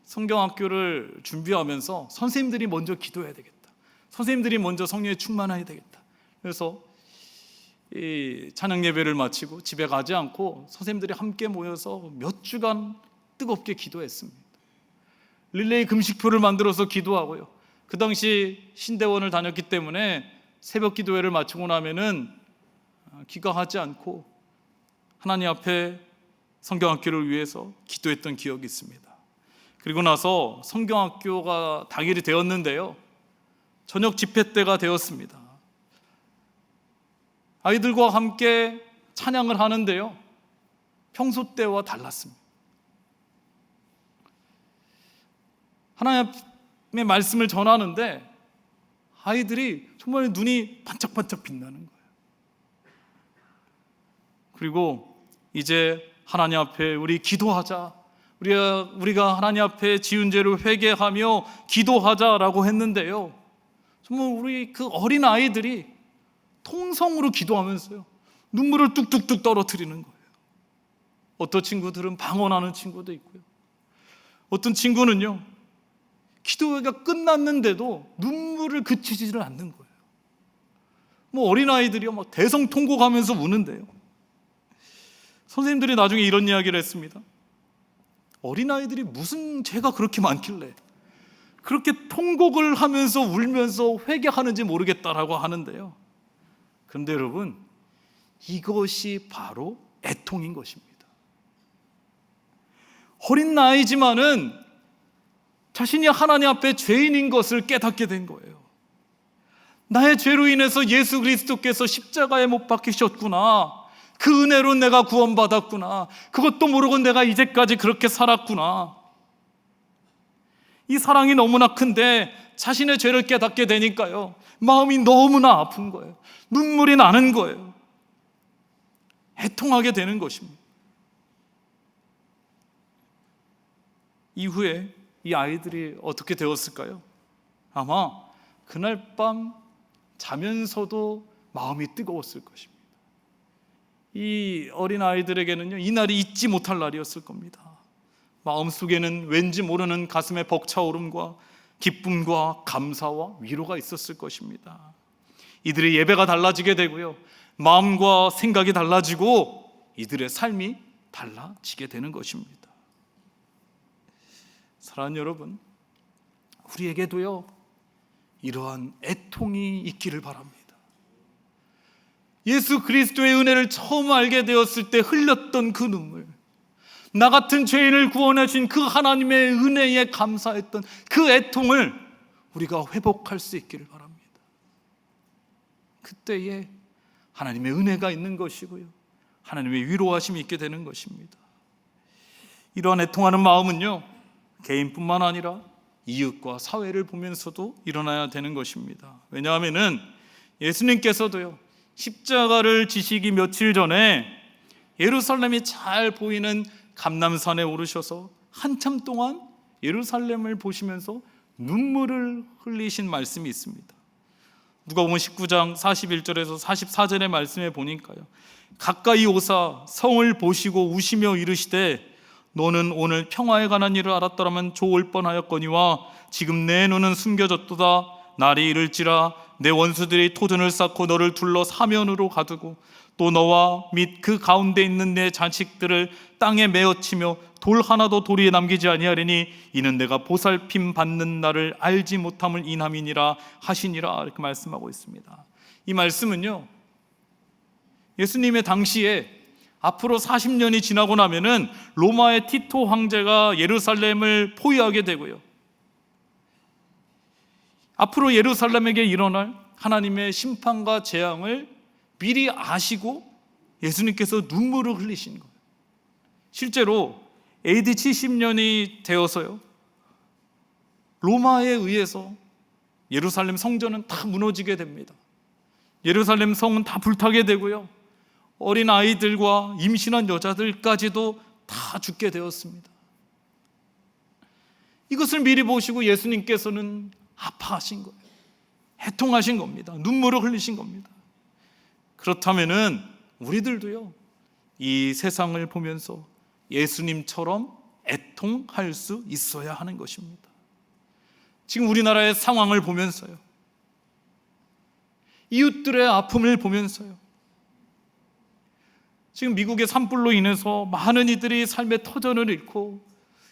[SPEAKER 3] 성경학교를 준비하면서 선생님들이 먼저 기도해야 되겠다, 선생님들이 먼저 성령에 충만해야 되겠다. 그래서 이 찬양 예배를 마치고 집에 가지 않고 선생님들이 함께 모여서 몇 주간 뜨겁게 기도했습니다. 릴레이 금식표를 만들어서 기도하고요, 그 당시 신대원을 다녔기 때문에 새벽 기도회를 마치고 나면은 귀가하지 않고 하나님 앞에 성경학교를 위해서 기도했던 기억이 있습니다. 그리고 나서 성경학교가 당일이 되었는데요, 저녁 집회 때가 되었습니다. 아이들과 함께 찬양을 하는데요, 평소 때와 달랐습니다. 하나님의 말씀을 전하는데 아이들이 정말 눈이 반짝반짝 빛나는 거예요. 그리고 이제 하나님 앞에 우리 기도하자, 우리가 하나님 앞에 지은 죄를 회개하며 기도하자라고 했는데요, 정말 우리 그 어린 아이들이 통성으로 기도하면서요 눈물을 뚝뚝뚝 떨어뜨리는 거예요. 어떤 친구들은 방언하는 친구도 있고요, 어떤 친구는요 기도회가 끝났는데도 눈물을 그치지를 않는 거예요. 뭐 어린아이들이요 막 대성통곡하면서 우는데요, 선생님들이 나중에 이런 이야기를 했습니다. 어린아이들이 무슨 죄가 그렇게 많길래 그렇게 통곡을 하면서 울면서 회개하는지 모르겠다라고 하는데요, 그런데 여러분, 이것이 바로 애통인 것입니다. 어린 나이지만은 자신이 하나님 앞에 죄인인 것을 깨닫게 된 거예요. 나의 죄로 인해서 예수 그리스도께서 십자가에 못 박히셨구나, 그 은혜로 내가 구원받았구나, 그것도 모르고 내가 이제까지 그렇게 살았구나. 이 사랑이 너무나 큰데 자신의 죄를 깨닫게 되니까요 마음이 너무나 아픈 거예요. 눈물이 나는 거예요. 애통하게 되는 것입니다. 이후에 이 아이들이 어떻게 되었을까요? 아마 그날 밤 자면서도 마음이 뜨거웠을 것입니다. 이 어린 아이들에게는요 이날이 잊지 못할 날이었을 겁니다. 마음속에는 왠지 모르는 가슴의 벅차오름과 기쁨과 감사와 위로가 있었을 것입니다. 이들의 예배가 달라지게 되고요, 마음과 생각이 달라지고 이들의 삶이 달라지게 되는 것입니다. 사랑하는 여러분, 우리에게도요 이러한 애통이 있기를 바랍니다. 예수 그리스도의 은혜를 처음 알게 되었을 때 흘렸던 그 눈물, 나 같은 죄인을 구원해 주신 그 하나님의 은혜에 감사했던 그 애통을 우리가 회복할 수 있기를 바랍니다. 그때에 하나님의 은혜가 있는 것이고요, 하나님의 위로하심이 있게 되는 것입니다. 이러한 애통하는 마음은요 개인뿐만 아니라 이웃과 사회를 보면서도 일어나야 되는 것입니다. 왜냐하면은 예수님께서도요 십자가를 지시기 며칠 전에 예루살렘이 잘 보이는 감람산에 오르셔서 한참 동안 예루살렘을 보시면서 눈물을 흘리신 말씀이 있습니다. 누가복음 19장 41절에서 44절의 말씀에 보니까요, 가까이 오사 성을 보시고 우시며 이르시되 너는 오늘 평화에 관한 일을 알았더라면 좋을 뻔하였거니와 지금 내 눈은 숨겨졌도다. 날이 이를지라 내 원수들이 토전을 쌓고 너를 둘러 사면으로 가두고 또 너와 및 그 가운데 있는 내 자식들을 땅에 메어치며 돌 하나도 도리에 남기지 아니하리니 이는 내가 보살핌 받는 날을 알지 못함을 인함이니라 하시니라. 이렇게 말씀하고 있습니다. 이 말씀은요, 예수님의 당시에 앞으로 40년이 지나고 나면은 로마의 티토 황제가 예루살렘을 포위하게 되고요, 앞으로 예루살렘에게 일어날 하나님의 심판과 재앙을 미리 아시고 예수님께서 눈물을 흘리신 거예요. 실제로 AD 70년이 되어서요, 로마에 의해서 예루살렘 성전은 다 무너지게 됩니다. 예루살렘 성은 다 불타게 되고요, 어린 아이들과 임신한 여자들까지도 다 죽게 되었습니다. 이것을 미리 보시고 예수님께서는 아파하신 거예요. 애통하신 겁니다. 눈물을 흘리신 겁니다. 그렇다면은 우리들도요, 이 세상을 보면서 예수님처럼 애통할 수 있어야 하는 것입니다. 지금 우리나라의 상황을 보면서요, 이웃들의 아픔을 보면서요, 지금 미국의 산불로 인해서 많은 이들이 삶의 터전을 잃고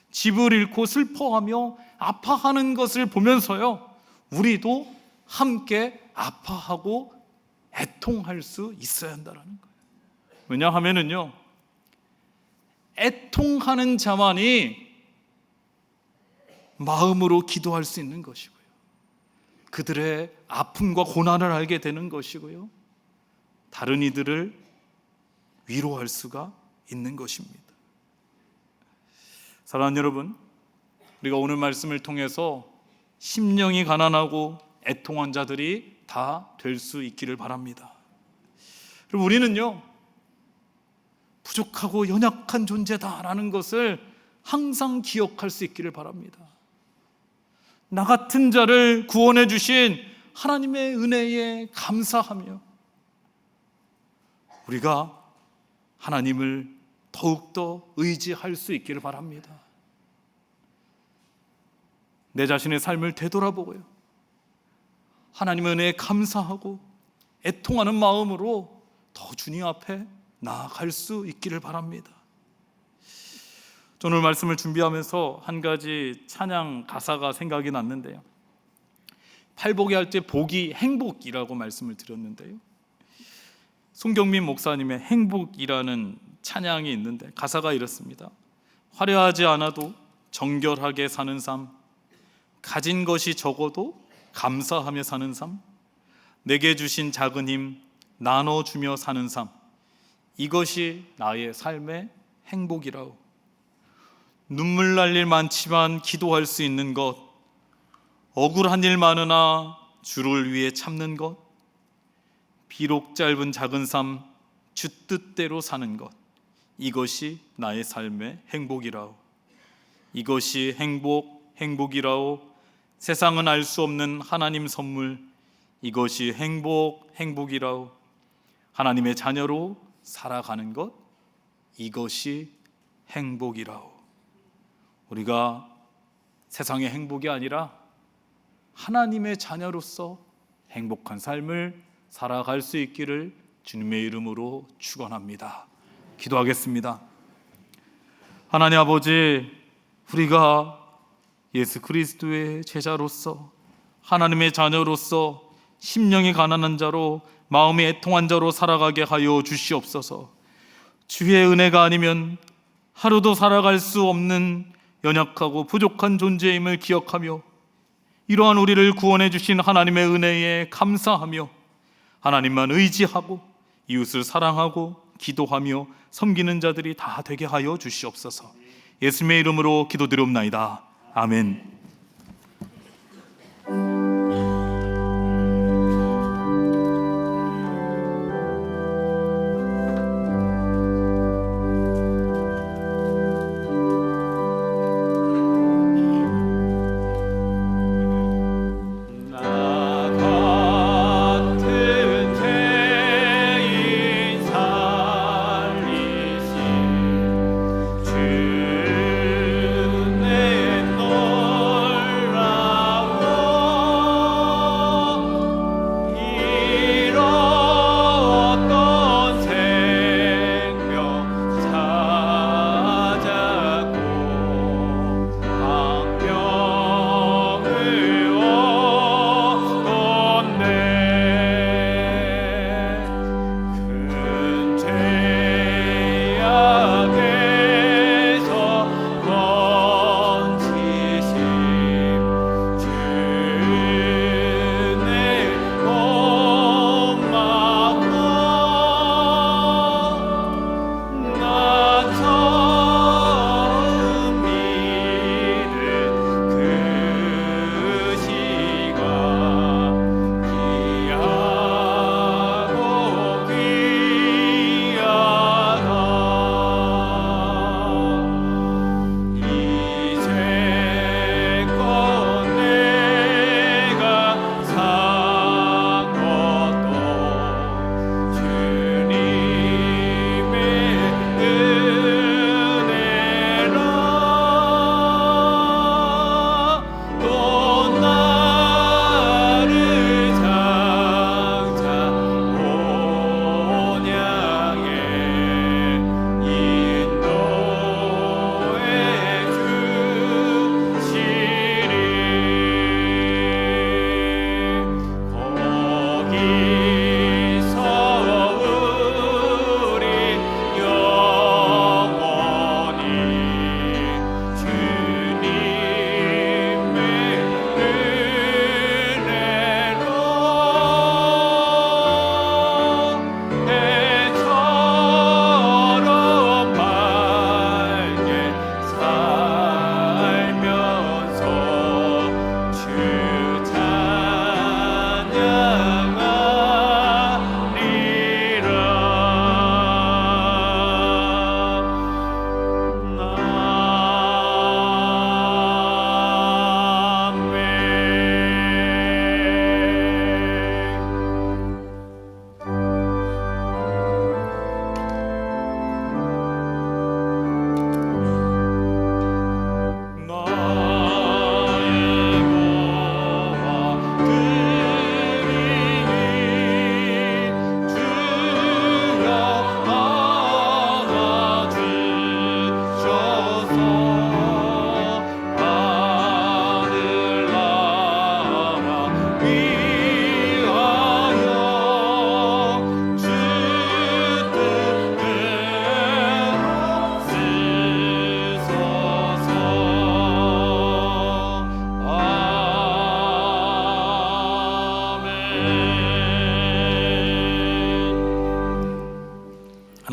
[SPEAKER 3] 집을 잃고 슬퍼하며 아파하는 것을 보면서요, 우리도 함께 아파하고 애통할 수 있어야 한다는 거예요. 왜냐하면은요, 애통하는 자만이 마음으로 기도할 수 있는 것이고요, 그들의 아픔과 고난을 알게 되는 것이고요, 다른 이들을 위로할 수가 있는 것입니다. 사랑하는 여러분, 우리가 오늘 말씀을 통해서 심령이 가난하고 애통한 자들이 다 될 수 있기를 바랍니다. 그리고 우리는요, 부족하고 연약한 존재다라는 것을 항상 기억할 수 있기를 바랍니다. 나 같은 자를 구원해 주신 하나님의 은혜에 감사하며 우리가 하나님을 더욱더 의지할 수 있기를 바랍니다. 내 자신의 삶을 되돌아보고요, 하나님의 은혜에 감사하고 애통하는 마음으로 더 주님 앞에 나아갈 수 있기를 바랍니다. 오늘 말씀을 준비하면서 한 가지 찬양 가사가 생각이 났는데요, 팔복이 할 때 복이 행복이라고 말씀을 드렸는데요, 송경민 목사님의 행복이라는 찬양이 있는데 가사가 이렇습니다. 화려하지 않아도 정결하게 사는 삶, 가진 것이 적어도 감사하며 사는 삶, 내게 주신 작은 힘 나눠주며 사는 삶, 이것이 나의 삶의 행복이라오. 눈물 날 일 많지만 기도할 수 있는 것, 억울한 일 많으나 주를 위해 참는 것, 비록 짧은 작은 삶 주 뜻대로 사는 것, 이것이 나의 삶의 행복이라오. 이것이 행복이라오. 세상은 알 수 없는 하나님 선물, 이것이 행복이라오. 하나님의 자녀로 살아가는 것, 이것이 행복이라오. 우리가 세상의 행복이 아니라 하나님의 자녀로서 행복한 삶을 살아갈 수 있기를 주님의 이름으로 축원합니다. 기도하겠습니다. 하나님 아버지, 우리가 예수 그리스도의 제자로서 하나님의 자녀로서 심령이 가난한 자로 마음이 애통한 자로 살아가게 하여 주시옵소서. 주의 은혜가 아니면 하루도 살아갈 수 없는 연약하고 부족한 존재임을 기억하며 이러한 우리를 구원해 주신 하나님의 은혜에 감사하며 하나님만 의지하고 이웃을 사랑하고 기도하며 섬기는 자들이 다 되게 하여 주시옵소서. 예수님의 이름으로 기도드리옵나이다. 아멘.
[SPEAKER 1] 나가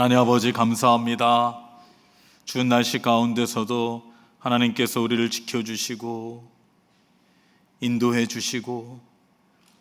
[SPEAKER 3] 하나님 아버지 감사합니다. 추운 날씨 가운데서도 하나님께서 우리를 지켜주시고 인도해 주시고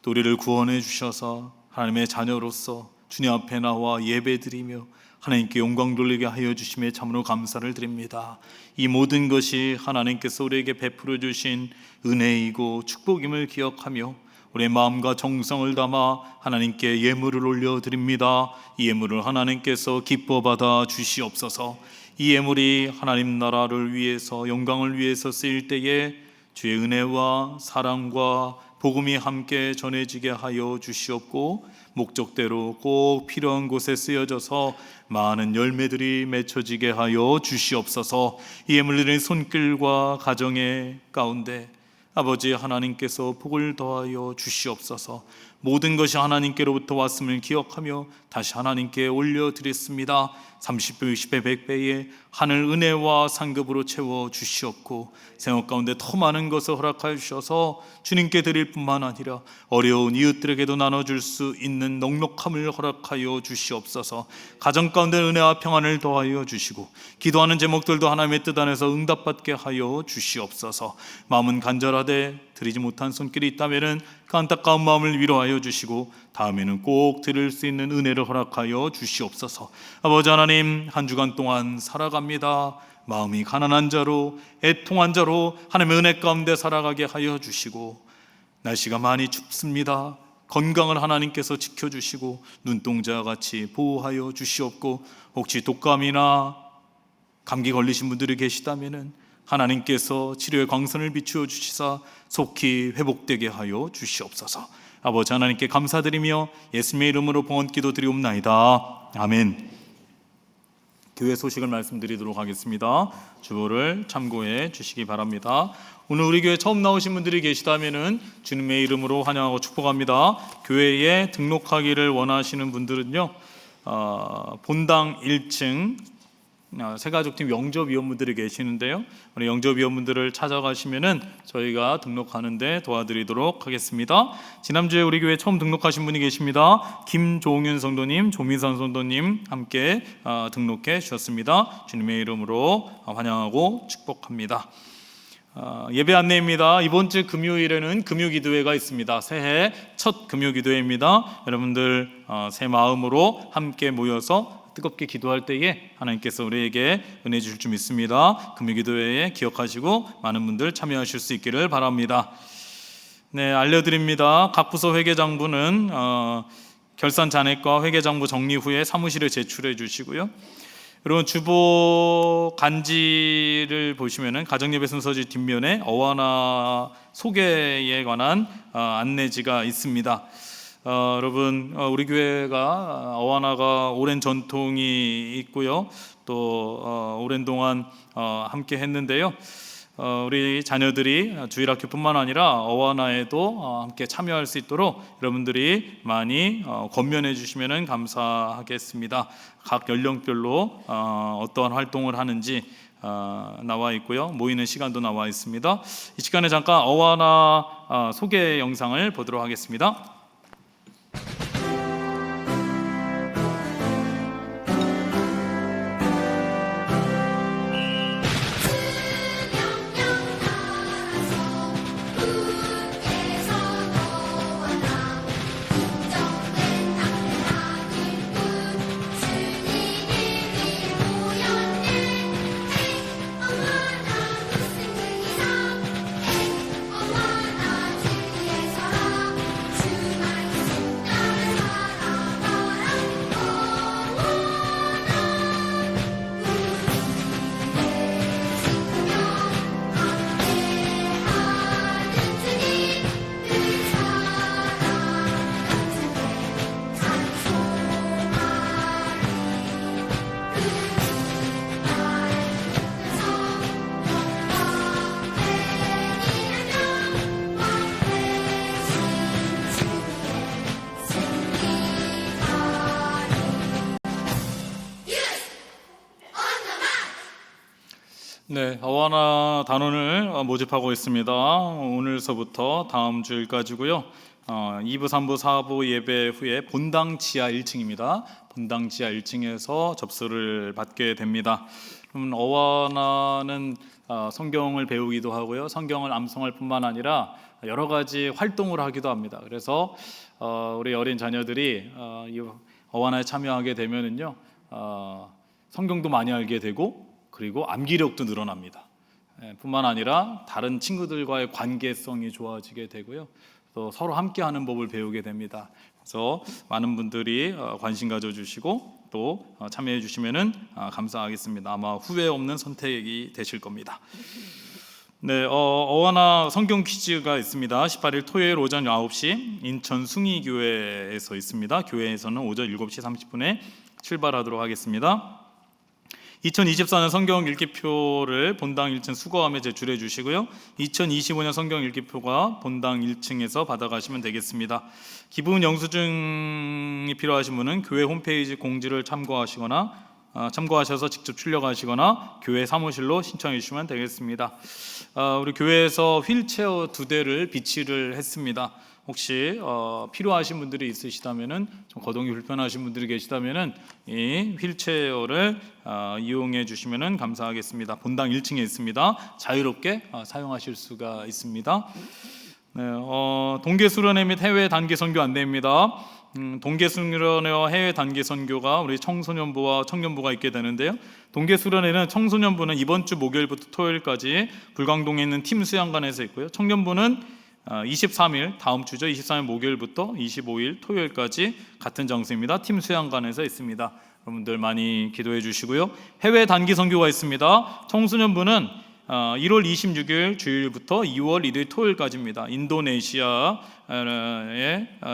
[SPEAKER 3] 또 우리를 구원해 주셔서 하나님의 자녀로서 주님 앞에 나와 예배드리며 하나님께 영광 돌리게 하여 주심에 참으로 감사를 드립니다. 이 모든 것이 하나님께서 우리에게 베풀어 주신 은혜이고 축복임을 기억하며 우리의 마음과 정성을 담아 하나님께 예물을 올려드립니다. 이 예물을 하나님께서 기뻐 받아 주시옵소서. 이 예물이 하나님 나라를 위해서 영광을 위해서 쓰일 때에 주의 은혜와 사랑과 복음이 함께 전해지게 하여 주시옵고 목적대로 꼭 필요한 곳에 쓰여져서 많은 열매들이 맺혀지게 하여 주시옵소서. 이 예물 드리는 손길과 가정의 가운데 아버지 하나님께서 복을 더하여 주시옵소서. 모든 것이 하나님께로부터 왔음을 기억하며 다시 하나님께 올려드렸습니다. 30배, 60배, 100배의 하늘 은혜와 상급으로 채워 주시옵고 생활 가운데 더 많은 것을 허락하여 주셔서 주님께 드릴 뿐만 아니라 어려운 이웃들에게도 나눠줄 수 있는 넉넉함을 허락하여 주시옵소서. 가정 가운데 은혜와 평안을 더하여 주시고 기도하는 제목들도 하나님의 뜻 안에서 응답받게 하여 주시옵소서. 마음은 간절하되 드리지 못한 손길이 있다면 그 안타까운 마음을 위로하여 주시고 다음에는 꼭 드릴 수 있는 은혜를 허락하여 주시옵소서. 아버지 하나님, 한 주간 동안 살아갑니다. 마음이 가난한 자로 애통한 자로 하나님의 은혜 가운데 살아가게 하여 주시고 날씨가 많이 춥습니다. 건강을 하나님께서 지켜주시고 눈동자와 같이 보호하여 주시옵고 혹시 독감이나 감기 걸리신 분들이 계시다면 하나님께서 치료의 광선을 비추어 주시사 속히 회복되게 하여 주시옵소서. 아버지 하나님께 감사드리며 예수님의 이름으로 봉헌기도 드리옵나이다. 아멘. 교회 소식을 말씀드리도록 하겠습니다. 주보를 참고해 주시기 바랍니다. 오늘 우리 교회 처음 나오신 분들이 계시다면 주님의 이름으로 환영하고 축복합니다. 교회에 등록하기를 원하시는 분들은요, 본당 1층 새가족팀 영접위원분들이 계시는데요, 우리 영접위원분들을 찾아가시면은 저희가 등록하는데 도와드리도록 하겠습니다. 지난주에 우리 교회 처음 등록하신 분이 계십니다. 김종윤 성도님, 조미선 성도님 함께 등록해 주셨습니다. 주님의 이름으로 환영하고 축복합니다. 예배 안내입니다. 이번 주 금요일에는 금요기도회가 있습니다. 새해 첫 금요기도회입니다. 여러분들 새 마음으로 함께 모여서 뜨겁게 기도할 때에 하나님께서 우리에게 은혜 주실 줄 믿습니다. 금요기도회에 기억하시고 많은 분들 참여하실 수 있기를 바랍니다. 네, 알려드립니다. 각 부서 회계장부는 결산 잔액과 회계장부 정리 후에 사무실에 제출해 주시고요. 여러분 주보 간지를 보시면은 가정예배 순서지 뒷면에 어와나 소개에 관한 안내지가 있습니다. 여러분 우리 교회가 어와나가 오랜 전통이 있고요. 또 오랜 동안 함께 했는데요. 우리 자녀들이 주일학교뿐만 아니라 어와나에도 함께 참여할 수 있도록 여러분들이 많이 권면해 주시면 감사하겠습니다. 각 연령별로 어떠한 활동을 하는지 나와 있고요. 모이는 시간도 나와 있습니다. 이 시간에 잠깐 어와나 소개 영상을 보도록 하겠습니다. 네, 어와나 단원을 모집하고 있습니다. 오늘서부터 다음 주일까지고요. 2부, 3부, 4부 예배 후에 본당 지하 1층입니다. 본당 지하 1층에서 접수를 받게 됩니다. 그럼 어와나는 성경을 배우기도 하고요, 성경을 암송할 뿐만 아니라 여러 가지 활동을 하기도 합니다. 그래서 우리 어린 자녀들이 이 어와나에 참여하게 되면은요, 성경도 많이 알게 되고 그리고 암기력도 늘어납니다. 뿐만 아니라 다른 친구들과의 관계성이 좋아지게 되고요, 또 서로 함께하는 법을 배우게 됩니다. 그래서 많은 분들이 관심 가져주시고 또 참여해 주시면은 감사하겠습니다. 아마 후회 없는 선택이 되실 겁니다. 네, 어와나 성경 퀴즈가 있습니다. 18일 토요일 오전 9시 인천 숭이교회에서 있습니다. 교회에서는 오전 7시 30분에 출발하도록 하겠습니다. 2024년 성경 읽기표를 본당 1층 수거함에 제출해 주시고요, 2025년 성경 읽기표가 본당 1층에서 받아가시면 되겠습니다. 기부 영수증이 필요하신 분은 교회 홈페이지 공지를 참고하셔서 직접 출력하시거나 교회 사무실로 신청해 주시면 되겠습니다. 우리 교회에서 휠체어 2대를 비치를 했습니다. 혹시 필요하신 분들이 있으시다면은, 좀 거동이 불편하신 분들이 계시다면은 이 휠체어를 이용해 주시면은 감사하겠습니다. 본당 1층에 있습니다. 자유롭게 사용하실 수가 있습니다. 네, 동계 수련회 및 해외 단기 선교 안내입니다. 동계 수련회와 해외 단기 선교가 우리 청소년부와 청년부가 있게 되는데요, 동계 수련회는 청소년부는 이번 주 목요일부터 토요일까지 불광동에 있는 팀 수양관에서 있고요, 청년부는 23일, 다음 주죠, 23일 목요일부터 25일 토요일까지 같은 장소입니다. 팀 수양관에서 있습니다. 여러분들 많이 기도해 주시고요. 해외 단기 선교가 있습니다. 청소년부는 1월 26일 주일부터 2월 1일 토요일까지입니다. 인도네시아에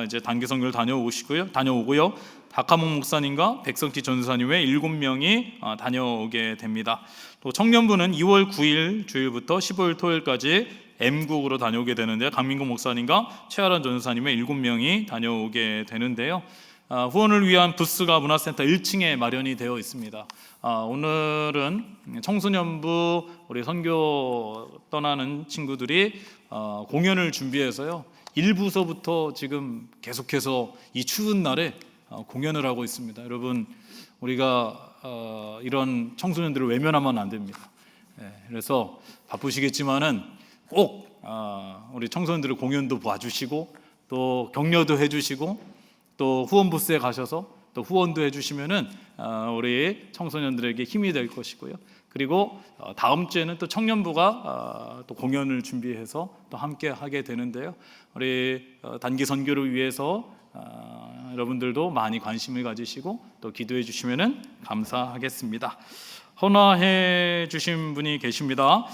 [SPEAKER 3] 이제 단기 선교를 다녀오고요. 다카몽 목사님과 백성티 전사님 외 7명이 다녀오게 됩니다. 또 청년부는 2월 9일 주일부터 15일 토요일까지 M국으로 다녀오게 되는데요, 강민국 목사님과 최아란 전사님의 7명이 다녀오게 되는데요, 후원을 위한 부스가 문화센터 1층에 마련이 되어 있습니다. 오늘은 청소년부 우리 선교 떠나는 친구들이 공연을 준비해서요, 1부서부터 지금 계속해서 이 추운 날에 공연을 하고 있습니다. 여러분, 우리가 이런 청소년들을 외면하면 안 됩니다. 그래서 바쁘시겠지만은 꼭 우리 청소년들의 공연도 봐주시고 또 격려도 해주시고 또 후원 부스에 가셔서 또 후원도 해주시면은 우리 청소년들에게 힘이 될 것이고요. 그리고 다음 주에는 또 청년부가 또 공연을 준비해서 또 함께 하게 되는데요, 우리 단기 선교를 위해서 여러분들도 많이 관심을 가지시고 또 기도해 주시면은 감사하겠습니다. 헌화해 주신 분이 계십니다.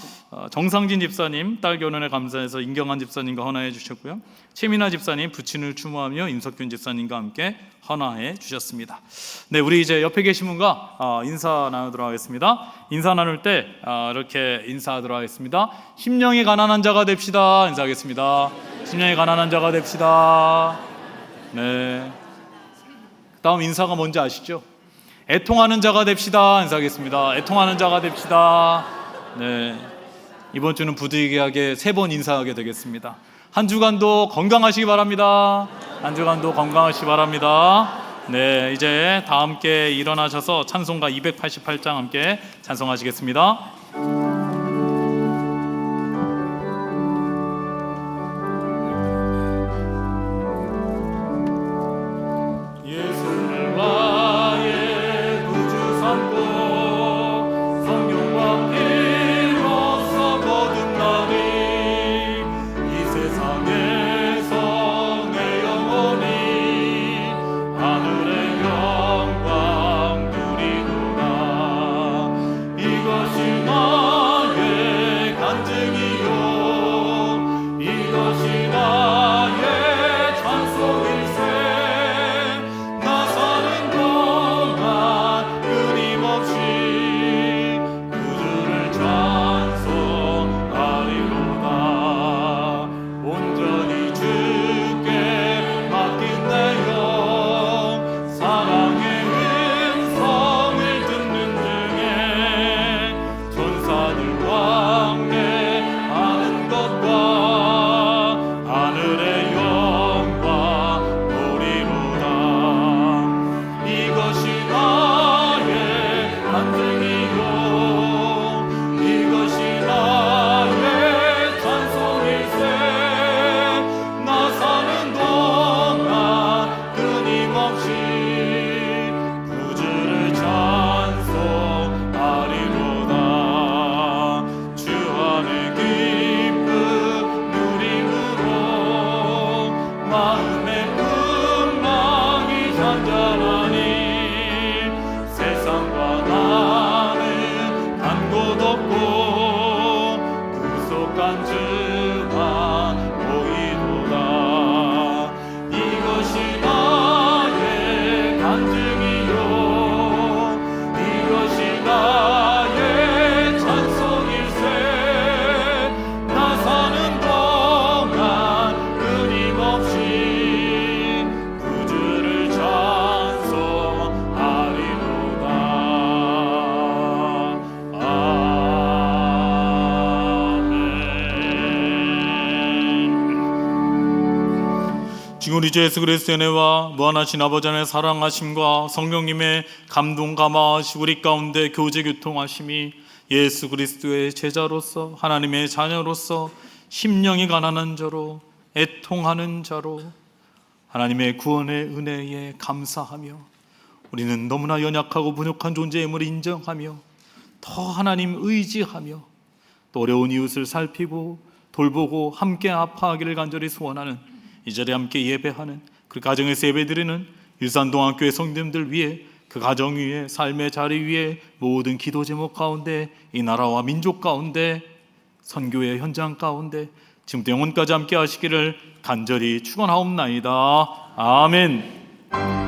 [SPEAKER 3] 정상진 집사님 딸 결혼에 감사해서 임경환 집사님과 헌화해 주셨고요, 최민아 집사님 부친을 추모하며 임석균 집사님과 함께 헌화해 주셨습니다. 네, 우리 이제 옆에 계신 분과 인사 나누도록 하겠습니다. 인사 나눌 때 이렇게 인사하도록 하겠습니다. 심령이 가난한 자가 됩시다. 인사하겠습니다. 심령이 가난한 자가 됩시다. 네, 다음 인사가 뭔지 아시죠? 애통하는 자가 됩시다. 인사하겠습니다. 애통하는 자가 됩시다. 네, 이번 주는 부득이하게 3번 인사하게 되겠습니다. 한 주간도 건강하시기 바랍니다. 한 주간도 건강하시기 바랍니다. 네, 이제 다 함께 일어나셔서 찬송가 288장 함께 찬송하시겠습니다.
[SPEAKER 4] 이것이
[SPEAKER 3] 간증하 보이도다. 이것이 나의 간증이요 이것이 나의 찬송일세. 나 사는 동안 끊임없이 구주를 찬송하리로다. 지금 우리 주 예수 그리스도의 은혜와 무한하신 아버지 하나님의 사랑하심과 성령님의 감동 감화하시 우리 가운데 교제 교통하심이 예수 그리스도의 제자로서 하나님의 자녀로서 심령이 가난한 자로 애통하는 자로 하나님의 구원의 은혜에 감사하며 우리는 너무나 연약하고 부족한 존재임을 인정하며 더 하나님 의지하며 또 어려운 이웃을 살피고 돌보고 함께 아파하기를 간절히 소원하는 이 자리에 함께 예배하는 그 가정에서 예배드리는 일산동학교의 성도님들 위해 그 가정 위에 삶의 자리 위에 모든 기도 제목 가운데 이 나라와 민족 가운데 선교의 현장 가운데 지금부터 영원까지 함께 하시기를 간절히 축원하옵나이다. 아멘.